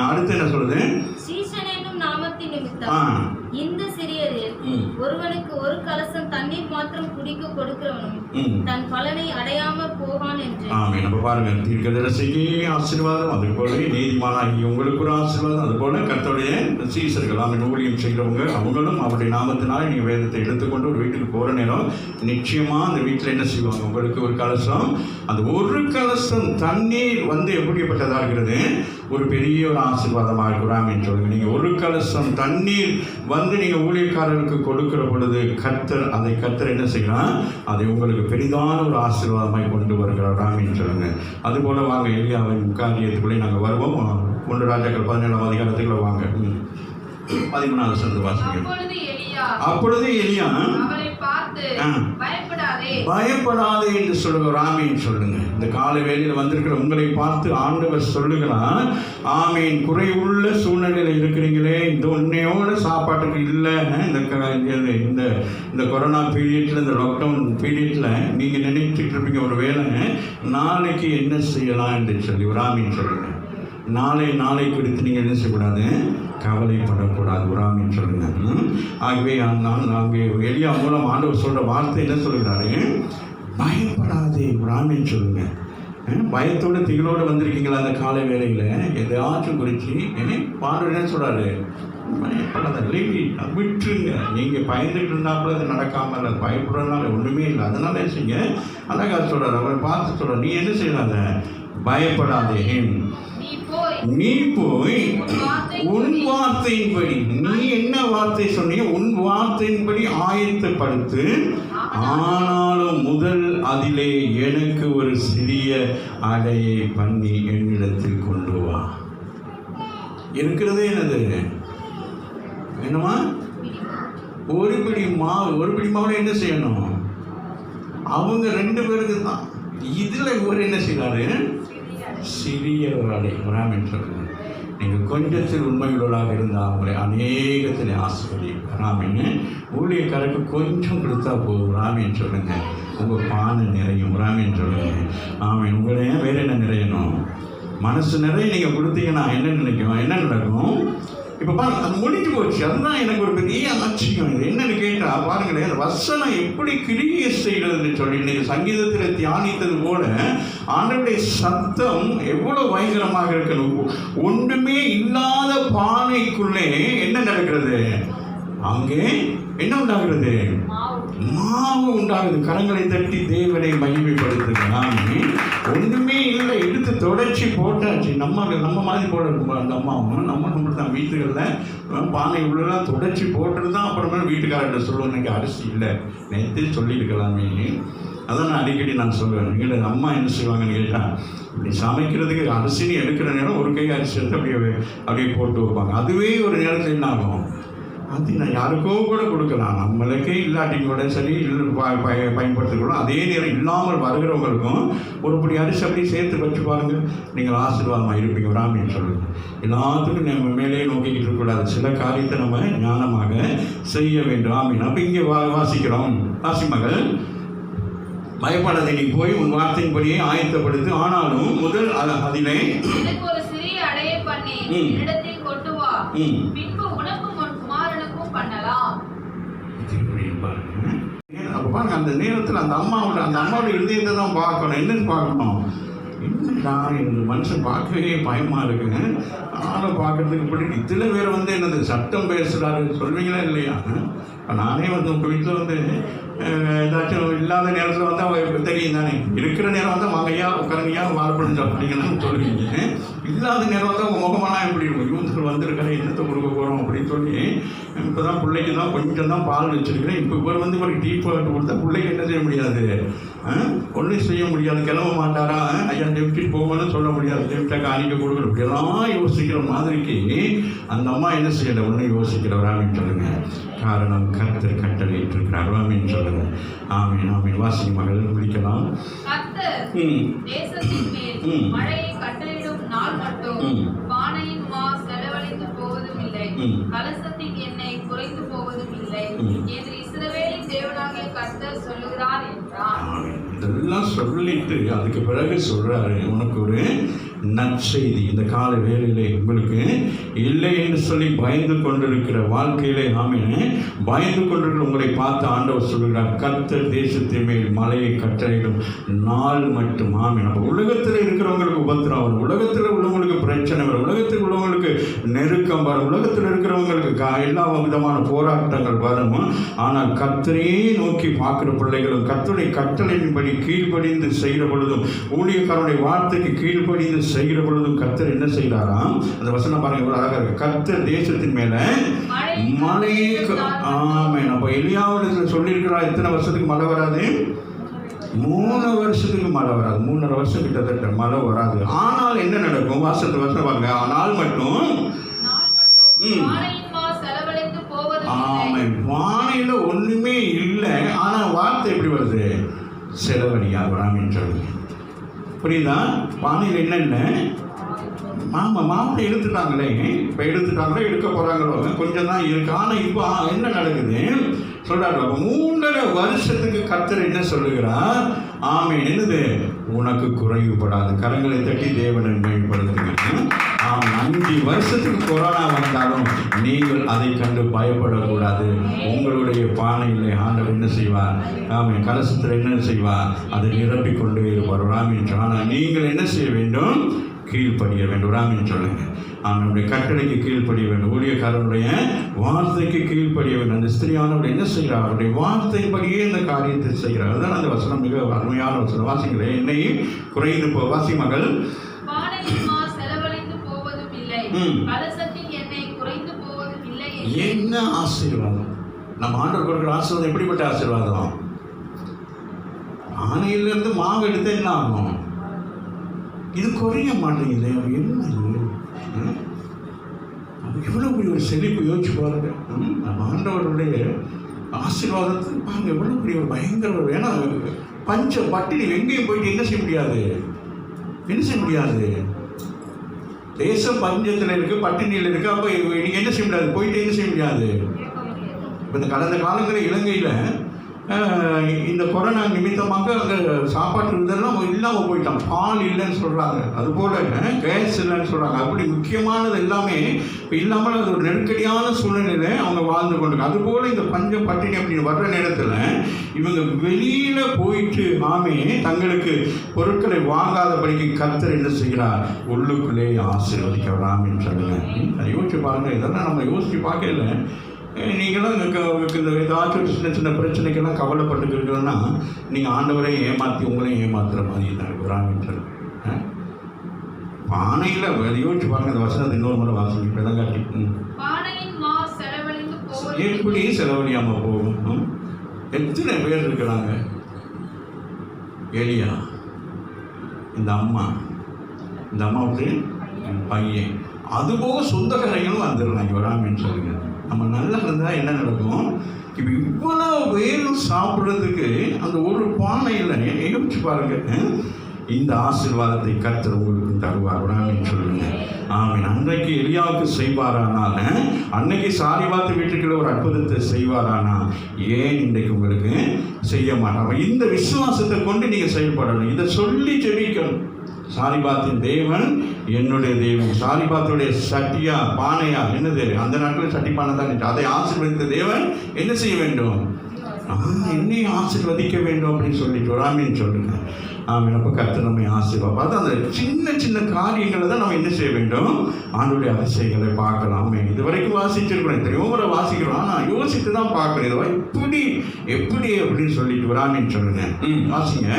அடுத்து என்ன சொல்லுது? சீசன் என்னும் நாமத்தின் நிமித்தம் இந்த சிறியரில் ஒருவனுக்கு ஒரு கலசம் தண்ணீர் தண்ணீர் மாத்திரம் குடிக்க கொடுக்கிறவனும் தன் பலனை அடையாமர் போகான் என்று. ஆமென். நம்ம பாருங்க, தீர்க்கதரிசிக்கு ஆசீர்வாதம், அதுபோல நீதிமானாகி உங்களுக்கு ஒரு ஆசீர்வாதம், அதுபோல கர்த்தருடைய சீசர்கள் ஆமென் ஊழியம் செய்கிறவங்க அவங்களும் அவருடைய நாமத்தினால நீங்கள் வேதத்தை எடுத்துக்கொண்டு ஒரு வீட்டுக்கு போகிற நேரம் நிச்சயமாக அந்த வீட்டில் என்ன செய்வாங்க, உங்களுக்கு ஒரு கலசம், அந்த ஒரு கலசம் தண்ணீர் வந்து எப்படிப்பட்டதாக இருக்கிறது, ஒரு பெரிய ஒரு ஆசீர்வாதமாக இருக்கிறாமின்னு சொல்லுங்கள். நீங்கள் ஒரு கலசம் தண்ணீர் வந்து நீங்கள் ஊழியக்காரர்களுக்கு கொடுக்கிற பொழுது கர்த்தர் என்ன செய்யலாம், அதை உங்களுக்கு பெரிதான ஒரு ஆசீர்வாதமாய் கொண்டு வருகிறார் ராமின்னு சொல்லுங்கள். அதுபோல் வாங்க எலியாவின் காரியத்துக்குள்ளே நாங்கள் வருவோம். 1 ராஜாக்கள் 17ஆம் அதிகாரத்துக்குள்ள வாங்க. 13வது வசனத்தை வாசிங்க. அப்பொழுது எலியா அவரை பார்த்து பயப்படாதே என்று சொல்லுங்க ராமின்னு சொல்லுங்க. இந்த கால வேளையில் வந்திருக்கிற உங்களை பார்த்து ஆண்டவர் சொல்லுகிறார், ஆமீன். குறைவுள்ள சூழ்நிலையில் இருக்கிறீங்களே, இந்த உண்மையோட சாப்பாட்டுக்கு இல்லை, இந்த கொரோனா பீரியட்ல, இந்த லாக்டவுன் பீரியட்ல நீங்க நினைச்சிட்டு இருப்பீங்க ஒரு வேளை நாளைக்கு என்ன செய்யலாம் என்று சொல்லி ராமின்னு சொல்லுங்க. நாளை குறித்து நீங்கள் என்ன செய்யக்கூடாது, கவலைப்படக்கூடாது உராமின்னு சொல்லுங்க. ஆகவே அங்கே எலியா மூலம் ஆண்டவர் சொல்கிற வார்த்தை என்ன சொல்லுகிறாரு, பயப்படாதே உராமின்னு சொல்லுங்க. பயத்தோடு திகளோடு வந்திருக்கீங்களா அந்த காலை வேளையில், எதாச்சும் குறித்து ஆண்டவர் என்ன சொல்கிறாரு, பயப்படாத, விட்டுருங்க. நீங்கள் பயந்துட்டு இருந்தாப்புல அது நடக்காமல், அது பயப்படுறதுனால ஒன்றுமே இல்லை. அதனால செய்யுங்க. அழகா சொல்கிறார், அவரை பார்த்து சொல்கிறார், நீ என்ன செய்யலாத, பயப்படாதே, நீ போய் உன் வார்த்தையின்படி, நீ என்ன வார்த்தை சொன்னீங்க, உன் வார்த்தையின்படி ஆயத்தப்படுத்து, ஆனாலும் முதல் அதிலே எனக்கு ஒரு சிறிய அடையை பண்ணி என்னிடத்தில் கொண்டு வா. இருக்கிறதே என்னது, என்னமா, ஒரு பிடி மாவுல என்ன செய்யணும், அவங்க 2 பேருக்கு தான். இதுல இவர் என்ன செய்யறாரு, சிறிய ஒரு அடை வராமின்னு சொல்லுங்க. நீங்கள் கொஞ்சத்தில் உண்மையுள்ளவர்களாக இருந்தால் அவங்களை அநேகத்தில் ஆசிர்வதி ராமின்னு ஊழியக்காரருக்கு கொஞ்சம் கொடுத்தா போதும் ராமின்னு சொல்லுங்க. உங்கள் பானை நிறையும் ராமின்னு சொல்லுங்க. ஆமீன். உங்களை வேறு என்ன நிறையணும், மனசு நிறைய நீங்கள் கொடுத்தீங்கன்னா என்ன நினைக்கும், என்ன நடக்கும். இப்போ பாருங்க, அது முடிஞ்சு போச்சு. அதுதான் எனக்கு ஒரு பெரிய ஆச்சரியம். இது என்னன்னு கேட்டால் பாருங்களேன், அந்த வசனம் எப்படி கிரியை செய்கிறதுன்னு சொல்லி இன்னைக்கு சங்கீதத்தில் தியானித்தது போல ஆண்டவருடைய சத்தம் எவ்வளோ பயங்கரமாக இருக்கணும். ஒன்றுமே இல்லாத பானைக்குள்ளே என்ன நடக்கிறது, அங்கே என்ன உண்டாகிறது, மாவு உண்டாகுது. கரங்களை தட்டி தேவனை மகிமைப்படுத்துகிறாங்க. ஒன்றுமே இல்லை, எடுத்து தொடச்சி போட்டாச்சு. நம்ம மாதிரி போட அந்த அம்மாவும் நம்ம தான் வீட்டுகளில் பானை உள்ளெல்லாம் தொடச்சி போட்டுட்டு தான் அப்புறமே வீட்டுக்காரர்கிட்ட சொல்லுவோம், எனக்கு அரிசி இல்லை, நேற்று சொல்லியிருக்கலாமே. அதான் நான் அடிக்கடி சொல்லுவேன். எங்களை அம்மா என்ன செய்வாங்கன்னு கேட்டால், இப்படி சமைக்கிறதுக்கு அரிசின்னு எடுக்கிற நேரம் ஒரு கை அரிசி எடுத்து அப்படியே போட்டு வைப்பாங்க. அதுவே ஒரு நேரத்தில் என்ன ஆகும், அது நான் யாருக்கோ கூட கொடுக்கலாம், நம்மளுக்கே இல்லாட்டி கூட சரி பயன்படுத்திக்கலாம். அதே நேரம் இல்லாமல் வருகிறவங்களுக்கும் ஒருபடி அரிசி அப்படியே சேர்த்து வச்சு பாருங்கள், நீங்கள் ஆசீர்வாதமாக இருப்பீங்க ராமின்னு சொல்லுங்கள். எல்லாத்துக்கும் நம்ம மேலே நோக்கிக்கிட்டு இருக்கக்கூடாது, சில காரியத்தை நம்ம ஞானமாக செய்ய வேண்டும். ஆமீன். அப்போ இங்கே வாசிக்கிறோம், வாசிமகள், பயப்படாத, நீ போய் உன் வார்த்தையின்படியே ஆயத்தப்படுத்து, ஆனாலும் முதல் அதிலே ஒரு சிறிய அடையை பண்ணி இடத்தில் கொண்டு வா, பின்பு உனக்கும் உன் குமாரனுக்கும் பண்ணலாம். அப்ப பாருங்க, அந்த நேரத்தில் அந்த அம்மாவோட இருதயத்தை தான் பார்க்கணும். என்னன்னு பார்க்கணும், என்னடா இந்த மனுஷன் பார்க்கவே பயமா இருக்குங்க, ஆளை பார்க்கறதுக்கு பிடிக்கும். இதில் வேற என்னது சட்டம் பேசுகிறாரு சொல்வீங்களா இல்லையா. நானே உங்கள் வீட்டில் ஏதாச்சும் இல்லாத நேரத்தில் அவ தெரியும் தானே, இருக்கிற நேரம் வாங்கையா உட்காரங்கய்யா வாழைப்பழம் சாப்பிட்டீங்கன்னு சொல்லுவீங்க. இல்லாத நேரம் உங்கள் முகமெல்லாம் எப்படி இருக்கும், இவங்க வந்திருக்கிற என்னத்தை கொடுக்க போகிறோம் அப்படின்னு சொல்லி, இப்போ தான் பிள்ளைக்கு தான் கொஞ்சம் தான் பால் வச்சுருக்கிறேன். இப்போ இவர் ஒரு டீ போட்டு கொடுத்தா பிள்ளைக்கு என்ன செய்ய முடியாது, ஒன்றும் செய்ய முடியாது, கிளம்ப மாட்டாரா, ஐயா டெப்டிட் போகணும்னு சொல்ல முடியாது, டெப்டாக காணிக்க கொடுக்கணும், இப்படியெல்லாம் யோசிக்கிற மாதிரிக்கு அந்த அம்மா என்ன செய்யலை, ஒன்றும் யோசிக்கிறவராமின்னு சொல்லுங்க. காரணம் கர்த்தர் கட்டளையிட்டு இருக்கிறார் ராமின்னு சொல்லுங்க. ஆமீன். ஆமீன். வாசிங்க மகள், முடிக்கலாம். தேசத்தின் மேல் மழையை கட்டளையிடும் நாள் மட்டும் பானையின் மா செலவழிந்து போவதும் இல்லை, கலசத்தின் எண்ணெய் குறைந்து போவதும் இல்லை என்று இஸ்ரவேலின் தேவனாகிய கர்த்தர் சொல்லுகிறார் என்றார். இதெல்லாம் சொல்லிட்டு அதுக்கு பிறகு சொல்றாரு, உனக்கு ஒரு நற்செய்தி இந்த கால வேளையிலே உங்களுக்கு இல்லை என்று சொல்லி பயந்து கொண்டிருக்கிற வாழ்க்கையிலே ஆமென், பயந்து கொண்டிருக்கிற உங்களை பார்த்து ஆண்டவர் சொல்கிறார், கர்த்தர் தேசத்தின் மேல் மலையை கட்டளையிடும் நாள் மட்டும். ஆமென். அப்போ உலகத்தில் இருக்கிறவங்களுக்கு உபத்திரம் வரும், உலகத்தில் உள்ளவங்களுக்கு பிரச்சனை வரும், உலகத்தில் உள்ளவங்களுக்கு நெருக்கம் வரும், உலகத்தில் இருக்கிறவங்களுக்கு எல்லா விதமான போராட்டங்கள் வரும். ஆனால் கர்த்தரையே நோக்கி பார்க்கிற பிள்ளைகளும் கர்த்தருடைய கட்டளையின்படி கீழ்ப்படிந்து செய்கிற பொழுதும், ஊழியக்காரனுடைய வார்த்தைக்கு கீழ்ப்படிந்து செய்கிற பொழுதும் கர்த்தர் என்ன செய்கிறாராம்? அந்த வசனம் பாருங்க எவ்வளவு அழகா இருக்கு. கர்த்தர் தேசத்தின் மேல மழையே. ஆமென். அப்ப எலியாவிடத்தில் சொல்லியிருக்கிறார், எத்தனை வருஷத்துக்கு மழை வராது? 3 வருஷத்துக்கு மழை வராது. 3.5 வருஷம் கிட்டத்தட்ட மழை வராது. ஆனால் என்ன நடக்கும்? வருஷம் பாருங்க, நாள் மட்டும் ஆமென். வானில ஒண்ணுமே இல்லை, ஆனா வார்த்தை எப்படி வருது? செலவழியா வராமின்னு சொல்லுங்க. புரியுதா? வானில என்னென்ன மாவட்டம் எடுத்துட்டாங்களே, இப்போ எடுத்துட்டாங்களோ எடுக்க போகிறாங்களோ கொஞ்சம் தான் இருக்கு. ஆனால் இப்போ என்ன நடக்குது சொல்கிறாங்க, 3.5 வருஷத்துக்கு கர்த்தர் என்ன சொல்லுகிறார்? ஆமென். என்னது? உனக்கு குறைவுபடாது. கரங்களை தட்டி தேவனை மேம்படுத்துங்க. 5 வருஷத்துக்கு கொரோனா வந்தாலும் நீங்கள் அதை கண்டு பயப்படக்கூடாது. உங்களுடைய பானையில் ஆண்டவர் என்ன செய்வார்? ஆமென். கலசத்தில் என்ன செய்வார்? அதை நிரப்பிக்கொண்டே இருப்பார். ஆமென். ஆனால் நீங்கள் என்ன செய்ய வேண்டும்? கீழ்ப்படிய வேண்டும். ஆமென் சொல்லுங்க. அவனுடைய கட்டளைக்கு கீழ்ப்படிய வேண்டும். ஊழியக்காரனுடைய வார்த்தைக்கு கீழ்ப்படிய வேண்டும். அந்த ஸ்திரியானவர் என்ன செய்கிறார்? அவருடைய வார்த்தைப்படியே இந்த காரியத்தை செய்கிறார். அதுதான் அந்த வசனம் மிக அருமையான வசனம். வாசிங்களே, என்னையும் குறைந்து வாசி மகள். என்ன ஆசீர்வாதம்! நம்ம ஆண்டவர் கொடுக்குற ஆசீர்வாதம் எப்படிப்பட்ட ஆசீர்வாதம்? ஆணையிலிருந்து மாவு எடுத்து என்ன ஆகும்? இது குறைய மாட்டேங்குது. என்ன எவ்வளோ பெரிய ஒரு செழிப்பு! யோசிச்சு பாருங்க. நம்ம ஆண்டவருடைய ஆசீர்வாதத்துக்கு பாருங்க எவ்வளோ பெரிய ஒரு பயங்கர. ஏன்னா பஞ்ச பட்டினி எங்கேயும் போயிட்டு என்ன செய்ய முடியாது? என்ன செய்ய முடியாது? தேசம் பஞ்சத்தில் இருக்குது, பட்டினியில் இருக்குது. அப்போ நீங்கள் என்ன செய்ய முடியாது? போயிட்டு என்ன செய்ய முடியாது? இப்போ இந்த கடந்த காலங்களில் இலங்கையில் இந்த கொரோனா நிமித்தமாக அங்கே சாப்பாட்டு இதெல்லாம் இல்லாமல் போயிட்டான். பால் இல்லைன்னு சொல்கிறாங்க, அதுபோல் கேஸ் இல்லைன்னு சொல்கிறாங்க. அப்படி முக்கியமானது எல்லாமே இப்போ இல்லாமல் அது ஒரு நெருக்கடியான சூழ்நிலையில் அவங்க வாழ்ந்து கொண்டிருக்காங்க. அதுபோல் இந்த பஞ்சம் பட்டினி அப்படின்னு வர்ற நேரத்தில் இவங்க வெளியில் போயிட்டு தங்களுக்கு பொருட்களை வாங்காதபடிக்கு கர்த்தர் என்ன செய்கிறார்? உள்ளுக்குள்ளே ஆசீர்வதிக்க ஆமென் சொல்லுங்க. யோசிச்சு பாருங்கள். இதெல்லாம் நம்ம யோசிச்சு பார்க்கல. நீங்களாம் இந்த ஏதாச்சும் சின்ன சின்ன பிரச்சனைக்கெல்லாம் கவலைப்பட்டுக்கிறீங்கன்னா நீங்கள் ஆண்டவரையும் ஏமாற்றி உங்களையும் ஏமாத்துற மாதிரி தான் இருக்கிறாங்க. பானையில் யோசிச்சு பாருங்க. இந்த வசனத்தை இன்னொரு முறை வாசிங்க. இப்போ தான் காட்டி எப்படி செலவழியாமல் போகும்? எத்தனை பேர் இருக்கிறாங்க? எலியா, இந்த அம்மாவுக்கு பையன், அதுபோக சொந்தக்காரங்களும் வந்துடுறாங்க. வராமன்னு சொல்லுங்க. நம்ம நல்லா இருந்தால் என்ன நடக்கும்? இப்போ இவ்வளோ வேறு சாப்பிட்றதுக்கு அந்த ஒரு பானையில் யோசிச்சு பாருங்க. இந்த ஆசீர்வாதத்தை கர்த்தர் உங்களுக்கு தருவார். ஆமென் சொல்லுங்க. ஆமென். அன்றைக்கு எலியாவுக்கு செய்வாரானால், அன்னைக்கு சாரிபாத்து வீட்டுக்குள்ள ஒரு அற்புதத்தை செய்வாரானால், ஏன் இன்றைக்கு உங்களுக்கு செய்ய மாட்டாங்க? இந்த விசுவாசத்தை கொண்டு நீங்கள் செயல்படணும். இதை சொல்லி ஜெபிக்கணும். சாரிபாத்தின் தேவன் என்னுடைய தேவன். சாரிபாத்துடைய சட்டியா பானையா என்னது? அந்த நாட்களில் சட்டி பானை தான். அதை ஆசீர்வதித்த தேவன் என்ன செய்ய வேண்டும்? என்னையும் ஆசீர்வதிக்க வேண்டும் அப்படின்னு சொல்லிட்டு வராமின்னு சொல்லுங்க. ஆமென். அப்போ கர்த்தர் நம்மை ஆசீர்வாதம். அந்த சின்ன சின்ன காரியங்களை தான் நம்ம என்ன செய்ய வேண்டும்? ஆண்டவருடைய அதிசயங்களை பார்க்கலாம். இது வரைக்கும் வாசிச்சிருக்கிறோம், தெரியும் முறை வாசிக்கிறோம். ஆனால் யோசித்து தான் பார்க்கணும். இதுவா எப்படி அப்படின்னு சொல்லிட்டு வராமின்னு சொல்லுங்க. வாசிங்க.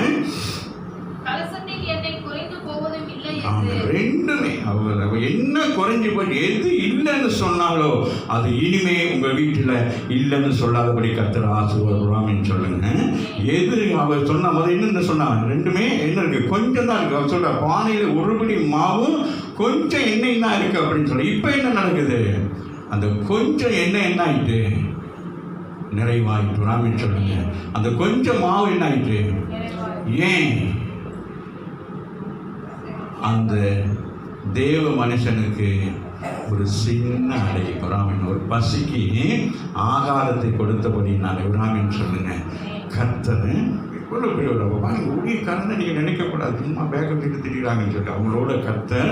ரெண்டுமே அவர் என்ன குறைஞ்சி போய் எது இல்லைன்னு சொன்னாலோ அது இனிமே உங்கள் வீட்டில் இல்லைன்னு சொல்லாதபடி கர்த்தர் ஆசீர்வாதம்னு சொல்லுங்க. எது அவர் சொன்ன முதல் என்னன்னு சொன்னாங்க? ரெண்டுமே என்ன இருக்கு? கொஞ்சம் தான் இருக்கு. அவர் சொல்ற பானையில் ஒருபடி மாவும் கொஞ்சம் எண்ணெய் தான் இருக்கு அப்படின்னு சொல்லி. இப்போ என்ன நடக்குது? அந்த கொஞ்சம் எண்ணெய் என்ன ஆயிட்டு? நிறைவாயிட்டு. ராமின்னு சொல்லுங்க. அந்த கொஞ்சம் மாவு என்ன ஆயிட்டு? ஏன்? அந்த தேவ மனுஷனுக்கு ஒரு சின்ன அடை ராமின், ஒரு பசிக்கு ஆகாரத்தை கொடுத்தபடினாலே ராமின்னு சொல்லுங்க. கர்த்தர் இவ்வளோ பெரிய ஒரு ஊழியக்காரனை நீங்கள் நினைக்கக்கூடாது, சும்மா பேக்கை விட்டு திரிகிறாங்கன்னு சொல்லிட்டு அவங்களோட கர்த்தர்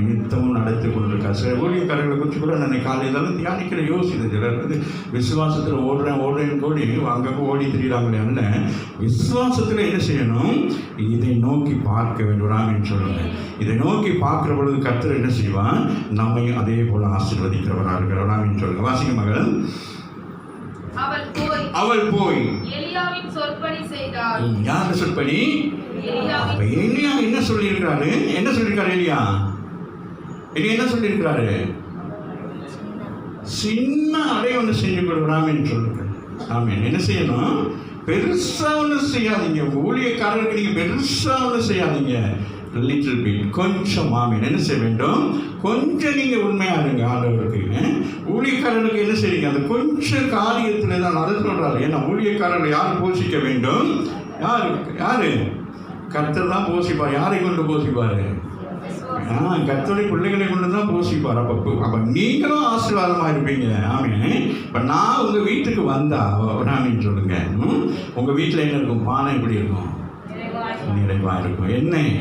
நித்தமும் நடத்தி கொண்டிருக்காரு. சில ஊழியக்காரர்களை குறித்து கூட நான் காலையில தியானிக்கிற யோசித்து சிலர் வந்து விசுவாசத்தில் ஓடுறேன்னு கூடி அங்கே ஓடி திரிகிறாங்களே அல்ல, விசுவாசத்தில் என்ன செய்யணும், இதை நோக்கி பார்க்க வேண்டும். ராமின்னு சொல்லுங்க, இதை நோக்கி பார்க்குற பொழுது கர்த்தர் என்ன செய்வான், நம்மை அதே போல ஆசீர்வதிக்கிறவராக இருக்கிறார். ராமின்னு சொல்லுங்க, வாசிங்க மகள். அவள் போய் எலியாவின் சொற்படி செய்தாள். யார் சொற்படி? எலியா என்ன சொல்லியிருக்காரு? என்ன சொல்லியிருக்காரு எலியா? என்ன சொல்லியிருக்காரு? சின்ன அடைய ஒன்று செஞ்சு கொடுக்குறாமின்னு சொல்லுங்க. ஆமீன். என்ன செய்யணும்? பெருசா ஒன்று செய்யாதீங்க. ஊழியக்காரருக்கு நீங்க பெருசா ஒன்று செய்யாதீங்க. லிட்டில் பிட், கொஞ்சம். ஆமீன். என்ன செய்ய வேண்டும்? கொஞ்சம் நீங்க உண்மையா இருங்க ஆண்டவருக்கு. ஊழியக்காரனுக்கு என்ன செய்றீங்க? அந்த கொஞ்சம் காரியத்துல தான் அதை சொல்றாரு. ஏன்னா ஊழியக்காரர்களை யார் போஷிக்க வேண்டும்? யாரு? கர்த்தர் தான் போஷிப்பார். யாரை கொண்டு போஷிப்பாரு? கர்த்தருடைய பிள்ளைகளை கொண்டு தான் போஷிப்பார். அப்ப நீங்களும் ஆசீர்வாதமா இருப்பீங்க. ஆமீன். இப்ப நான் உங்க வீட்டுக்கு வந்தா ராமின்னு சொல்லுங்க, உங்க வீட்டுல என்ன இருக்கும்? பானை எப்படி இருக்கும்? நிறைவா இருக்கும். எண்ணெய்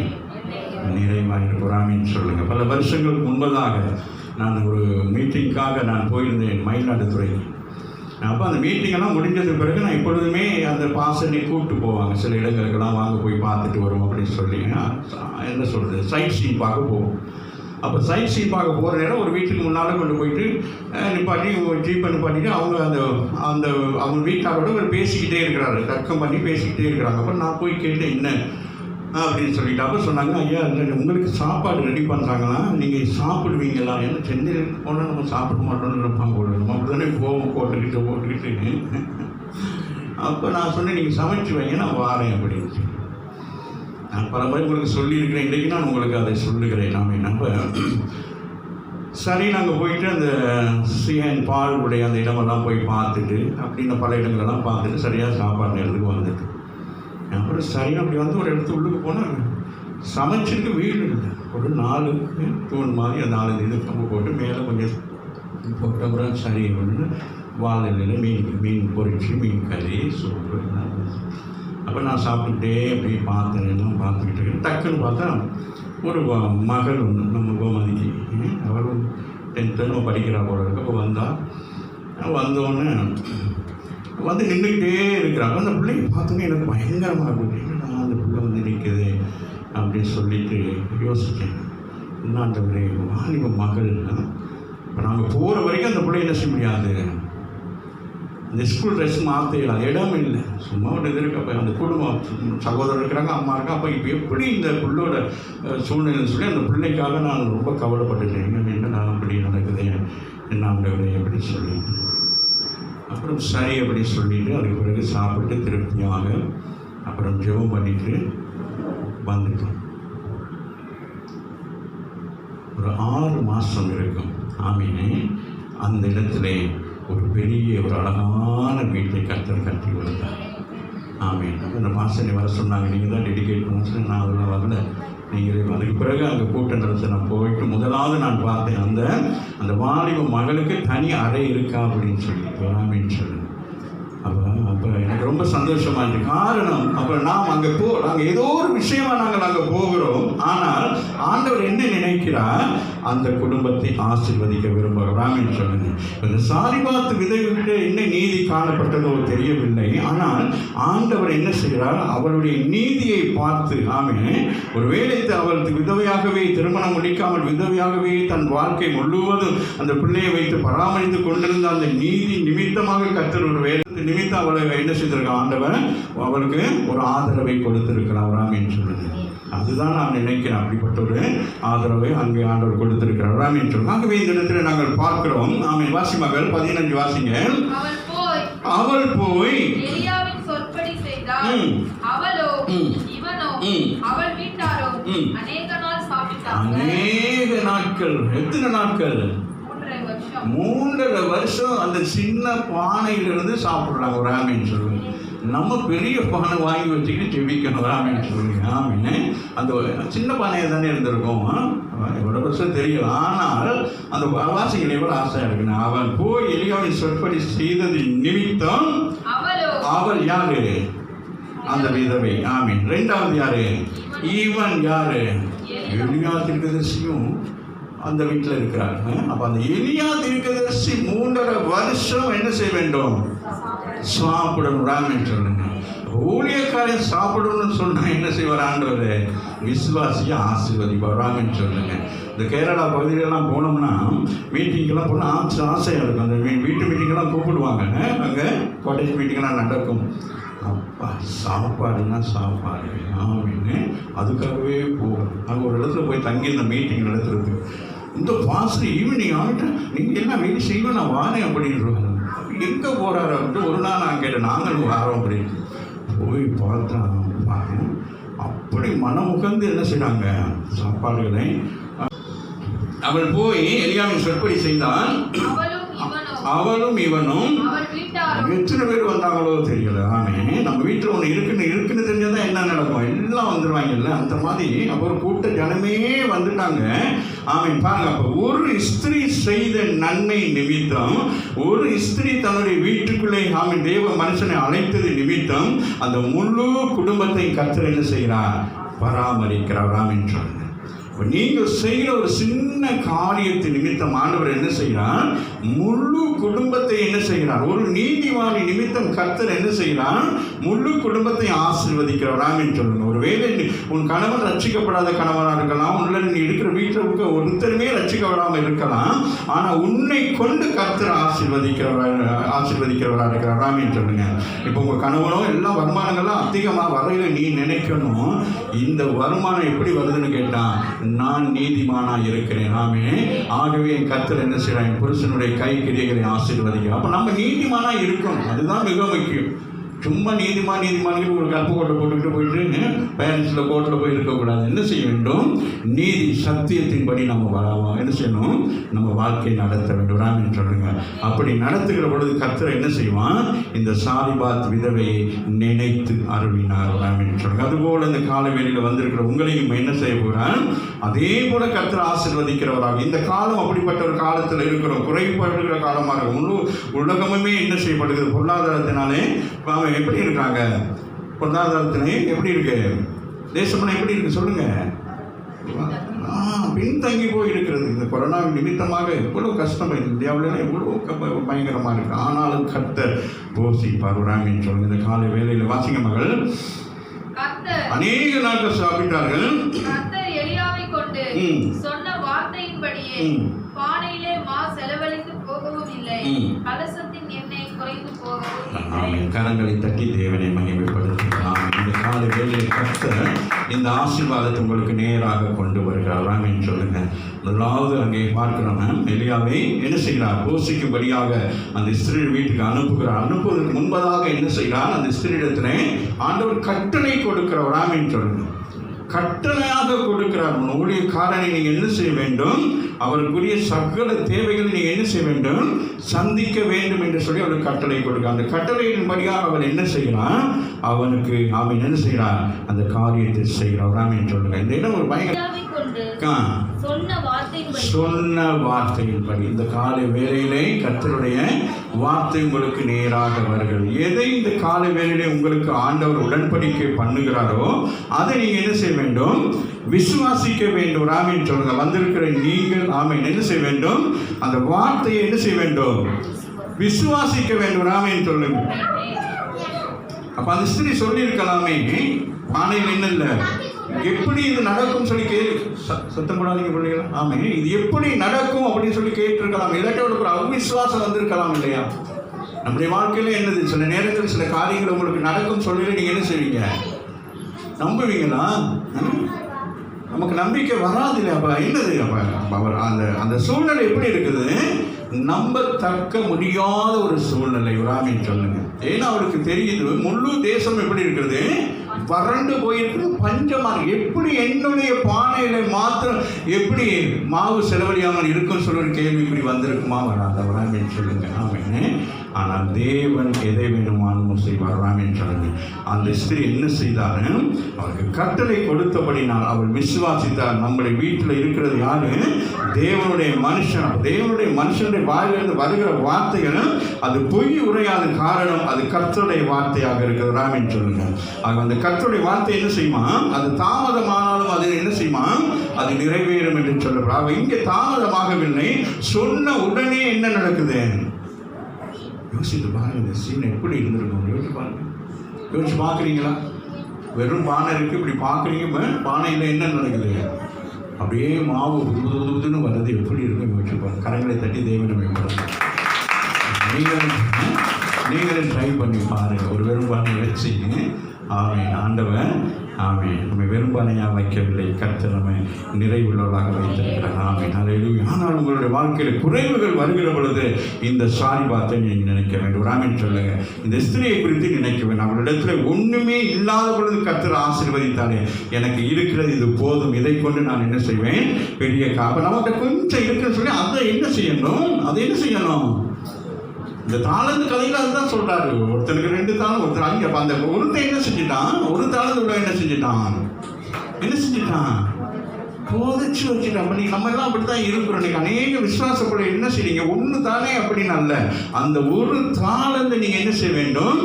நிறைவாக இருக்கும். ராமின்னு சொல்லுங்க. பல வருஷங்களுக்கு முன்பதாக நான் ஒரு மீட்டிங்காக நான் போயிருந்தேன் மயிலாடுதுறைக்கு. அப்போ அந்த மீட்டிங்கெல்லாம் முடிஞ்சதுக்கு பிறகு நான் எப்பொழுதுமே அந்த பாசனை கூப்பிட்டு போவாங்க சில இடங்களுக்கெல்லாம், வாங்க போய் பார்த்துட்டு வரும் அப்படின்னு சொல்லி என்ன சொல்கிறது, சைட் சீன் பார்க்க போவோம். அப்போ சைட் சீன் பார்க்க போகிற நேரம் ஒரு வீட்டுக்கு முன்னால் கொண்டு போயிட்டு நிப்பாட்டி ஜீப்பை நிப்பாட்டிட்டு அவங்க அந்த அவங்க வீட்டாரோட பேசிக்கிட்டே இருக்கிறாரு, தர்க்கம் பண்ணி பேசிக்கிட்டே இருக்கிறாங்க. அப்புறம் நான் போய் கேட்டேன் என்ன அப்படின்னு சொல்லிட்டு. அப்போ சொன்னாங்க, ஐயா இல்லை உங்களுக்கு சாப்பாடு ரெடி பண்ணுறாங்களா, நீங்கள் சாப்பிடுவீங்களா? ஏன்னா சென்னையில் போனால் நம்ம சாப்பிட மாட்டோம்னு நினைப்பாங்க போல, நம்ம அப்படி தானே போவோம் போட்டுக்கிட்டு. அப்போ நான் சொன்னேன், நீங்கள் சமைச்சு வைங்க, நான் வாரேன் அப்படின்னு சொல்லி. நான் பல முறை உங்களுக்கு சொல்லியிருக்கிறேன், இன்றைக்கு நான் உங்களுக்கு அதை சொல்லுகிறேன். நம்ம சரி நாங்கள் போயிட்டு அந்த சிஎன் பால் உடைய அந்த இடமெல்லாம் போய் பார்த்துட்டு அப்படின்னு பல இடங்களெல்லாம் பார்த்துட்டு சரியாக சாப்பாடு நேரத்துக்கு வந்துட்டு, அப்புறம் சரியாக அப்படி வந்து ஒரு இடத்து உள்ளுக்கு போனால் சமைச்சிருக்கு வீடு இல்லை. ஒரு 4 தூண் மாதிரி அந்த 4 இது கம்பு போட்டு மேலே கொஞ்சம் போட்ட அப்புறம் சரி ஒன்று வாழலையில் மீன் பொரிச்சு, மீன் கறி, சூப்பு. அப்போ நான் சாப்பிட்டுக்கிட்டே அப்படி பார்த்தேன், எல்லாம் பார்த்துக்கிட்டு இருக்கேன். டக்குன்னு பார்த்தா ஒரு மகள் ஒன்று நம்ம கோமதிக்கு, அவரும் 10th நம்ம படிக்கிறா போல இருக்கு. அப்போ வந்தோடனே வந்து நின்றுக்கிட்டே இருக்கிறாங்க. அந்த பிள்ளைங்க பார்த்தோன்னே எனக்கு பயங்கரமாக இருக்குது, நான் அந்த பிள்ளை வந்து நிற்குது அப்படின்னு சொல்லிட்டு யோசித்தேன். இன்னும் அந்த ஒரு வாலிப மகள். இப்போ நாங்கள் போகிற வரைக்கும் அந்த பிள்ளை என்ன செய்ய முடியாது, அந்த ஸ்கூல் ட்ரெஸ் மாற்றிடலாம், இடம் இல்லை, சும்மா ஒரு இது இருக்கு. அப்போ அந்த குடும்பம் சகோதரர் இருக்கிறாங்க, அம்மா இருக்கா. அப்போ இப்போ எப்படி இந்த பிள்ளோட சூழ்நிலைன்னு சொல்லி அந்த பிள்ளைக்காக நான் ரொம்ப கவலைப்பட்டுட்டேன். என்ன நான் அப்படி நடக்குது, என்ன ஆண்டவரே எப்படி சொல்லி. அப்புறம் சரி அப்படி சொல்லிட்டு அதுக்கு பிறகு சாப்பிட்டு திருப்தியாக அப்புறம் ஜெபம் பண்ணிட்டு வந்துட்டோம். ஒரு 6 மாதம் இருக்கும். ஆமீனே. அந்த இடத்துல ஒரு பெரிய ஒரு அழகான வீட்டை கர்த்தர் கட்டி கொடுத்தார். ஆமீன். அப்போ அந்த மாசனை வர சொன்னாங்க, நீங்கள் தான் டெடிகேட் பண்ண சொல்லி. நான் அதெல்லாம் வரல, நீங்கள் அதுக்கு பிறகு அங்கே கூட்டம் நடத்த நான் போயிட்டு முதலாவது நான் பார்த்தேன், அந்த வாலிப மகளுக்கு தனி அறை இருக்கா அப்படின்னு சொல்லி. ஆமீன்னு சொல்லி. அப்போ எனக்கு ரொம்ப சந்தோஷமா இருக்கு. காரணம் அப்போ நாங்கள் ஏதோ ஒரு விஷயமா நாங்கள் அங்கே போகிறோம். ஆனால் ஆண்டவர் என்ன நினைக்கிறார், அந்த குடும்பத்தை ஆசீர்வதிக்க விரும்புகிறார். ஆமீன் சொல்லுங்க. இந்த சாரிபாத் விதவிட்டு என்ன நீதி காணப்பட்டதோ தெரியவில்லை. ஆனால் ஆண்டவர் என்ன செய்கிறார், அவருடைய நீதியை பார்த்து, ஆமீன், ஒருவேளை அவளுக்கு விதவையாகவே திருமணம் முடிக்காமல் விதவையாகவே தன் வாழ்க்கை முழுவதும் அந்த பிள்ளையை வைத்து பராமரித்து கொண்டிருந்த அந்த நீதி நிமித்தமாக கர்த்தர் ஒரு வேலை நிமித்தம் அவளை என்ன செய்திருக்கான், ஆண்டவர் அவளுக்கு ஒரு ஆதரவை கொடுத்திருக்கிறார். ஆமீன் சொல்லுங்க. அதுதான் நான் நினைக்கிறேன், அப்படிப்பட்ட ஒரு ஆதரவை அங்கே ஆண்டவர் கொடுத்திருக்கிறார். ஆமீன் சொல்லுங்க. ஆகவே இந்த இடத்துல நாங்கள் பார்க்கிறோம். ஆமீன். வாசி மகள் 15 வாசிங்க. அவள் போய் எலியாவின் சொற்படி செய்தாள். அவளோ இவனோ அவள் வீட்டாரோ அநேக நாள் சாப்பிட்டாங்க. அநேக நாட்கள். எத்தனை நாட்கள்? 3.5 வருஷம் அந்த சின்ன பானையிலிருந்து சாப்பிட்றாங்க. ஒரு ஆமீன் சொல்லுங்க. நம்ம பெரிய பானை வாங்கி வச்சுக்கிட்டு செபிக்கணும். ஒரு ஆமீன் சொல்லுங்க. ஆமீன். அந்த சின்ன பானையை தானே இருந்திருக்கும், எவ்வளோ வருஷம் தெரியல. ஆனால் அந்த வாசிகள் எவ்வளோ ஆசையாக இருக்குன்னு. அவன் போய் எலியாவின் சொற்படி செய்தது நிமித்தம் அவள் யாரு? அந்த விதவை. ஆமீன். ரெண்டாவது யாரு? இவன் யாரு? எலியா தீர்க்கதரிசியும் அந்த வீட்டில் இருக்கிறார். அப்போ அந்த எலியா தீர்க்கதரிசி 3.5 வருஷம் என்ன செய்ய வேண்டும்? சாப்பிடணும். ராமன் சொல்லுங்க. ஊழியக்காரன் சாப்பிடணும்னு சொன்னா என்ன செய்வார் ஆண்டவர்? விசுவாசியை ஆசீர்வதிப்பார். ராமன் சொல்லுங்க. இந்த கேரளா பகுதியிலெல்லாம் போனோம்னா மீட்டிங்கெல்லாம் போனால் ஆசையாக இருக்கும். அந்த வீட்டு மீட்டிங்கெல்லாம் கூப்பிடுவாங்க. அங்கே காலேஜ் மீட்டிங்கெல்லாம் நடக்கும். அப்பா சாப்பாடுன்னா சாப்பாடு அப்படின்னு அதுக்காகவே போகும். அங்கே ஒரு இடத்துல போய் தங்கி இந்த மீட்டிங் நடத்துறது. இந்த பாஸ்டர் ஈவினிங் ஆகிட்டேன், நீங்கள் என்ன வேலை செய்யணும், நான் வாரேன் அப்படின்றாங்க. எங்கே போகிறாரு அப்படின்ட்டு ஒரு நாள் நான் கேட்டேன், நாங்களும் வாரோம் அப்படின்னு. போய் பார்த்தா அப்படி மனமுகந்து என்ன செய்கிறாங்க சாப்பாடுகளை. அவள் போய் எலியாவின் சொற்படி செய்தான். அவளும் இவனும் எத்தனை பேர் வந்தாங்களோ தெரியல. ஆமே நம்ம வீட்டில் ஒன்று இருக்குன்னு தெரிஞ்சாதான் என்ன நடக்கும், எல்லாம் வந்துடுவாங்கல்ல. அந்த மாதிரி அப்போ ஒரு கூட்ட ஜனமே வந்துட்டாங்க. ஆமே பாருங்க. அப்போ ஒரு ஸ்திரீ செய்த நன்மை நிமித்தம், ஒரு ஸ்திரீ தன்னுடைய வீட்டுக்குள்ளே ஆமே தேவ மனுஷனை அழைத்தது நிமித்தம் அந்த முழு குடும்பத்தை கர்த்தர் என்ன செய்கிறார்? பராமரிக்கிறார். ஆமென் சொல்லுங்க. நீங்கள் செய்கிற ஒரு சின்ன காரியத்தின் நிமித்தம் ஆண்டவர் என்ன செய்கிறார்? முழு குடும்பத்தை என்ன செய்கிறார்? ஒரு நீதிவானி நிமித்தம் கர்த்தர் என்ன செய்கிறார்? முழு குடும்பத்தை ஆசீர்வதிக்கிறார். ஆமென் சொல்லுங்க. ஒருவேளை உன் கணவன் ரட்சிக்கப்படாத கணவனாக இருக்கலாம், உள்ள நீ இருக்கிற வீட்டில் ஒருத்தருமே ரட்சிக்கப்படாமல் இருக்கலாம். ஆனால் உன்னை கொண்டு கர்த்தர் ஆசீர்வதிக்கிறவராக இருக்கிறார். ஆமென் சொல்லுங்க. இப்போ உங்கள் கணவனோ எல்லா வருமானங்களும் அதிகமாக வரையில நீ நினைக்கணும், இந்த வருமானம் எப்படி வருதுன்னு கேட்டான், நான் நீதிமானா இருக்கிறேன். ஆமே ஆகவே என் கர்த்தர் என்ன செய்யறான்? என் புருஷனுடைய கை கிரியைகளை ஆசீர்வதிக்கிறார். அப்ப நம்ம நீதிமானா இருக்கணும். அதுதான் மிக முக்கியம். சும்மா நீதிமான்கள் ஒரு கல்ப கோட்டை போட்டுக்கிட்டு போயிட்டு பேரண்ட்ஸில் கோர்ட்டில் போய் இருக்கக்கூடாது. என்ன செய்ய வேண்டும்? நீதி சத்தியத்தின்படி நம்ம என்ன செய்யணும்? நம்ம வாழ்க்கையை நடத்த வேண்டும். ராமன் சொல்லுங்க. அப்படி நடத்துகிற பொழுது கர்த்தர் என்ன செய்வான்? இந்த சாரிபாத் விதவையை நினைத்து அருளினார். ராமன் சொல்லுங்க. அதுபோல இந்த கால வேளையில் வந்திருக்கிற உங்களையும் என்ன செய்ய போகிறான்? அதே போல கர்த்தர் ஆசீர்வதிக்கிறவராக. இந்த காலம் அப்படிப்பட்ட ஒரு காலத்தில் இருக்கிறோம். குறைபடுகிற காலமாக முழு உலகமுமே என்ன செய்யப்படுகிறது? பொருளாதாரத்தினாலே எப்படி இருக்காங்க? பொருளாதாரத்திலே எப்படி இருக்கு? தேசம்னா எப்படி இருக்கு சொல்லுங்க. பின்தங்கி போய் இருக்கிறது. இந்த கொரோனா நிமித்தமாக எவ்வளவு கஷ்டம் இந்தியாவில எவ்வளவு பயங்கரமா இருக்கு. ஆனாலும் கர்த்தர் போஷிப்பார். ராமன் சொல்லுங்க. இந்த காலை வேளையில வாசிங்க மகள். அநேக நாட்கள் சாப்பிட்டார்கள். எலியாவை கொண்டு சொன்ன வார்த்தையின்படியே பானையிலே மா செலவழித்து போகவும் இல்லை, கலசத்தின் எண்ணெய் குறைந்து போகவும் இல்லை. கரங்களை தட்டி தேவனை மகிமைப்படுத்துகிறார். இந்த காலை வேளையில் கர்த்தர் இந்த ஆசீர்வாதத்தை உங்களுக்கு நேராக கொண்டு வருகிறார். ராமன் சொல்லுங்க. முதலாவது அங்கே பார்க்கிறோம், எலியாவை என்ன செய்கிறார்? போஷிக்கும்படியாக அந்த ஸ்திரீ வீட்டுக்கு அனுப்புகிறார். அனுப்புவதற்கு முன்பதாக என்ன செய்கிறார்? அந்த ஸ்திரீடத்திலே ஆண்டவர் கட்டளை கொடுக்கிறார். ராமன் சொல்லுங்க. கட்டளையாக கொடுக்கிறார். ஊழியக்காரனை நீங்கள் என்ன செய்ய வேண்டும்? அவருக்குரிய சகல தேவைகளை நீங்கள் என்ன செய்ய வேண்டும்? சந்திக்க வேண்டும் என்று சொல்லி அவருக்கு கட்டளை கொடுக்கிறார். அந்த கட்டளையின்படியாக அவர் என்ன செய்கிறார்? அவனுக்கு அவன் என்ன செய்கிறார்? அந்த காரியத்தை செய்கிறார். ராமன் சொல்லுங்க. இந்த இடம் ஒரு பயங்கர சொன்ன வார்த்தையின்படி இந்த காலை வேளையிலே கர்த்தருடைய வார்த்தை உங்களுக்கு நேராக வருகிறது. எதை இந்த காலை வேளையிலே உங்களுக்கு ஆண்டவர் உடன்படிக்கை பண்ணுகிறாரோ அதை நீங்க என்ன செய்ய வேண்டும்? விசுவாசிக்க வேண்டும். ராமன் சொல்லுங்க. வந்திருக்கிற நீங்கள் ஆமென் என்ன செய்ய வேண்டும்? அந்த வார்த்தையை என்ன செய்ய வேண்டும்? விசுவாசிக்க வேண்டும். ராமன் சொல்லுங்க. அப்ப அந்த ஸ்திரீ சொல்லி இருக்கலாமே, பானையில் என்ன இல்லை, எப்படி இது நடக்கும் சொல்லி சத்தம் போடாதீங்க பிள்ளைகளா. ஆமே இது எப்படி நடக்கும் அப்படின்னு சொல்லி கேட்டிருக்கலாம். இல்லாட்டி ஒரு அவிசுவாசம் வந்திருக்கலாம் இல்லையா? நம்முடைய வாழ்க்கையில என்னது, சில நேரத்தில் சில காரியங்கள் உங்களுக்கு நடக்கும் சொல்லி நீங்க என்ன செய்வீங்க? நம்புவீங்களா? நமக்கு நம்பிக்கை வராது இல்லையா? அப்ப என்னது? அப்ப அவர் அந்த சூழ்நிலை எப்படி இருக்குது? நம்பத்தக்க முடியாத ஒரு சூழ்நிலை. ராமன் சொல்லுங்க. ஏன்னா அவருக்கு தெரியுது முழு தேசம் எப்படி இருக்கிறது? வறண்டு போயிருக்கிறது, பஞ்சமாக. எப்படி என்னுடைய பானையில மாத்திரம் எப்படி மாவு செலவழியாமல் இருக்கும் சொல்ல ஒரு கேள்வி இப்படி வந்திருக்குமா? வராத. ராமன் சொல்லுங்க. ஆமென். ஆனால் தேவன் எதை வேணுமானும் செய்வார். ராமன் சொல்லுங்க. அந்த ஸ்திரீ என்ன செய்தாரு? அவருக்கு கட்டளை கொடுத்தபடினால் அவள் விசுவாசித்தார். நம்முடைய வீட்டில் இருக்கிறது யாரு? தேவனுடைய மனுஷன். தேவனுடைய மனுஷனுடைய மனுஷனுடைய வாயிலிருந்து வருகிற வார்த்தைகள் அது பொய் உரையாத காரணம் அது கர்த்தருடைய வார்த்தையாக இருக்கிறது. ராமின்னு சொல்லுங்க. ஆக அந்த கர்த்தருடைய வார்த்தை என்ன செய்யுமா? அது தாமதமானாலும் அது என்ன செய்யுமா? அது நிறைவேறும் என்று சொல்லுறாங்க. இங்கே தாமதமாகவில்லை, சொன்ன உடனே என்ன நடக்குது? யோசித்து பாருங்க, இந்த சீன் எப்படி இருந்திருக்கும். யோசிச்சு பாருங்க. யோசிச்சு பார்க்குறீங்களா? வெறும் பானை இருக்கு, இப்படி பார்க்குறீங்க, பானையில் என்ன நடக்குது? அப்படியே மாவு புதுன்னு வர்றது எப்படி இருக்கும் யோசிச்சு பாருங்க. கரங்களை தட்டி தேவனை மேம்படுத்தும். நீங்களும் ட்ரை பண்ணி பாருங்கள். ஒரு வெறும் பானை வச்சுங்க. ஆமேன். ஆண்டவன் ஆமேன் நம்ம வெறும்பானையாக வைக்கவில்லை, கர்த்தர் நம்ம நிறைவுள்ளவர்களாக வைத்திருக்கிறார். ஆமேன். அல்லேலூயா. ஆனால் உங்களுடைய வாழ்க்கையில் குறைவுகள் வருகிற பொழுது இந்த சாரிபாத்தை நீங்கள் நினைக்க வேண்டும். ஆமேன் சொல்லுங்க. இந்த ஸ்திரியை குறித்து நினைக்க வேண்டும். அவளிடத்துல ஒன்றுமே இல்லாத பொழுது கர்த்தர் ஆசீர்வதித்தாலே எனக்கு இருக்கிறது இது போதும், இதை கொண்டு நான் என்ன செய்வேன்? பெரிய காப்ப நமக்கு கொஞ்சம் இருக்குன்னு சொல்லி அதை என்ன செய்யணும்? அதை என்ன செய்யணும்? இந்த தாளந்து கதையில் அதுதான் சொல்றாரு. ஒருத்தருக்கு 2 தாளம், ஒருத்தர் அங்கே. அந்த ஒருத்தர் என்ன செஞ்சுட்டான்? ஒரு தாளந்து உள்ள என்ன செஞ்சுட்டான்? போதிச்சு வச்சுட்டான். நம்ம எல்லாம் அப்படித்தான் இருக்கிறோம். இன்னைக்கு அநேக விசுவாசப்பட என்ன செய்றீங்க? ஒன்று தானே அப்படின்னு அல்ல, அந்த ஒரு தாளந்து நீங்க என்ன செய்ய வேண்டும்?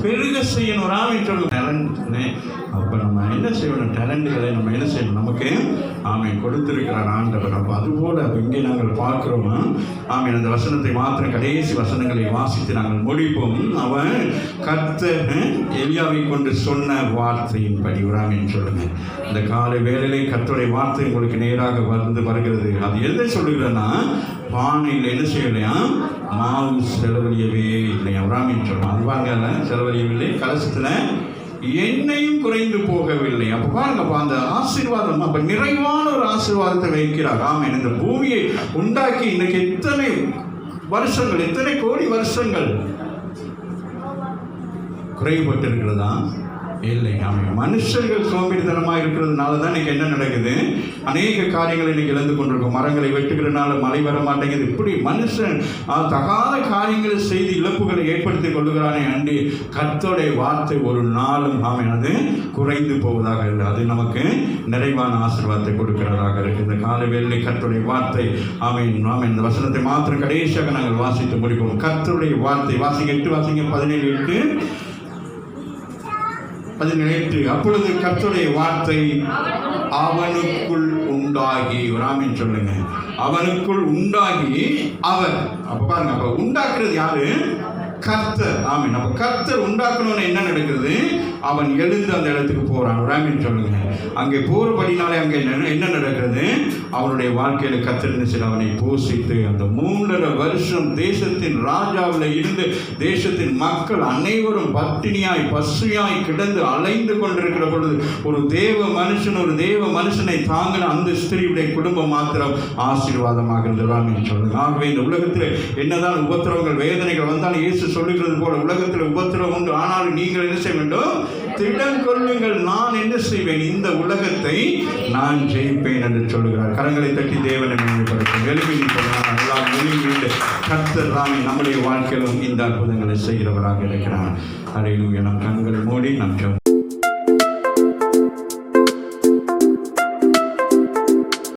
பெருக செய்யணும். ராமன் சொல்லுங்க. அப்போ நம்ம என்ன செய்யணும்? டேலண்ட்டுகளை நம்ம என்ன செய்யணும்? நமக்கு ஆமேன் கொடுத்திருக்கிறார் ஆண்டவர். அப்போ அதுபோல் இங்கே நாங்கள் பார்க்குறோம். ஆமேன். அந்த வசனத்தை மாத்திரம் கடைசி வசனங்களை வாசித்து நாங்கள் முடிப்போம். அவன் கர்த்தர் எலியாவை கொண்டு சொன்ன வார்த்தையின்படி. ராமன் சொல்லுங்க. இந்த காலை வேளையிலே கர்த்தருடைய வார்த்தை உங்களுக்கு நேராக வருகிறது. அது எதை சொல்லுகிறேன்னா, பானையில் என்ன செய்யலையா? மாவு செலவழியவே இல்லையா? ராமன் சொல்லுவோம். அது பாருங்க, செலவழியவில்லை. கலசத்தில் எண்ணெயும் குறைந்து போகவில்லை. அப்போ பாருங்கப்பா, அந்த ஆசீர்வாதம் அப்போ நிறைவான ஒரு ஆசீர்வாதத்தை வைக்கிறார். ஆமேன். இந்த பூமியை உண்டாக்கி இன்னைக்கு எத்தனை வருஷங்கள், எத்தனை கோடி வருஷங்கள் குறைபட்டிருக்கிறதா? இல்லை. ஆமாம். மனுஷர்கள் சோம்பேறித்தனமாக இருக்கிறதுனால தான் இன்றைக்கி என்ன நடக்குது? அநேக காரியங்களை இன்றைக்கி இழந்து கொண்டிருக்கோம். மரங்களை வெட்டுகிறதுனால மழை வர மாட்டேங்குது. இப்படி மனுஷன் தகாத காரியங்களை செய்து இழப்புகளை ஏற்படுத்தி கொள்ளுகிறானே அண்டி கர்த்தருடைய வார்த்தை ஒரு நாளும் ஆமேன் அது குறைந்து போவதாக இல்லை. அது நமக்கு நிறைவான ஆசீர்வாதத்தை கொடுக்கிறதாக இருக்குது. இந்த காலை வேளை கர்த்தருடைய வார்த்தை ஆமேன். ஆமேன். இந்த வசனத்தை மாத்திரம் கடைசியாக நாங்கள் வாசித்து முடிப்போம். கர்த்தருடைய வார்த்தை வாசிங்க. 8 வாசிங்க. 17:8. அப்பொழுது கர்த்தருடைய வார்த்தை அவனுக்குள் உண்டாகி. ராமன் சொல்லுங்க. அவனுக்குள் உண்டாகி அவர். அப்ப பாருங்க, அப்ப உண்டாக்குறது யாரு? கர்த்தர். ஆமீன். அப்ப கர்த்தர் உண்டாக்கணும்னு என்ன நடக்குது? அவன் எழுந்து அந்த இடத்துக்கு போறான். ராமன் சொல்லுங்க. அங்கே போறபடினாலே அங்கே என்ன நடக்கிறது? அவனுடைய வாழ்க்கையில கர்த்தர் அவனை போஷித்து அந்த 3.5 வருஷம் தேசத்தின் ராஜாவில் இருந்து தேசத்தின் மக்கள் அனைவரும் பட்டினியாய் பசுமையாய் கிடந்து அலைந்து கொண்டிருக்கிற பொழுது ஒரு தேவ மனுஷனை தாங்கின அந்த ஸ்திரீயுடைய குடும்பம் மாத்திரம் ஆசீர்வாதமாக இருந்தது. ராமன் சொல்லுங்க. ஆகவே இந்த உலகத்தில் என்னதான் உபத்திரவங்கள் வேதனைகள் வந்தாலும் இயேசு சொல்லுகிறது போல உலகத்தில் உபத்திரவம் உண்டு, ஆனாலும் நீங்கள் என்ன செய்ய வேண்டும்? திடம் கொள்ளுங்கள், நான் என்ன செய்வேன்? இந்த உலகத்தை நான் ஜெயிப்பேன் என்று சொல்லுகிறார். கரங்களை தட்டி தேவனை மேம்படுத்தும். எழுதி போனால் எல்லாம் வெளியிட்டு கர்த்தர் ராமி நம்முடைய வாழ்க்கையிலும் இந்த அற்புதங்களை செய்கிறவராக இருக்கிறார். அல்லேலூயா. நம் கண்களை மூடி நம்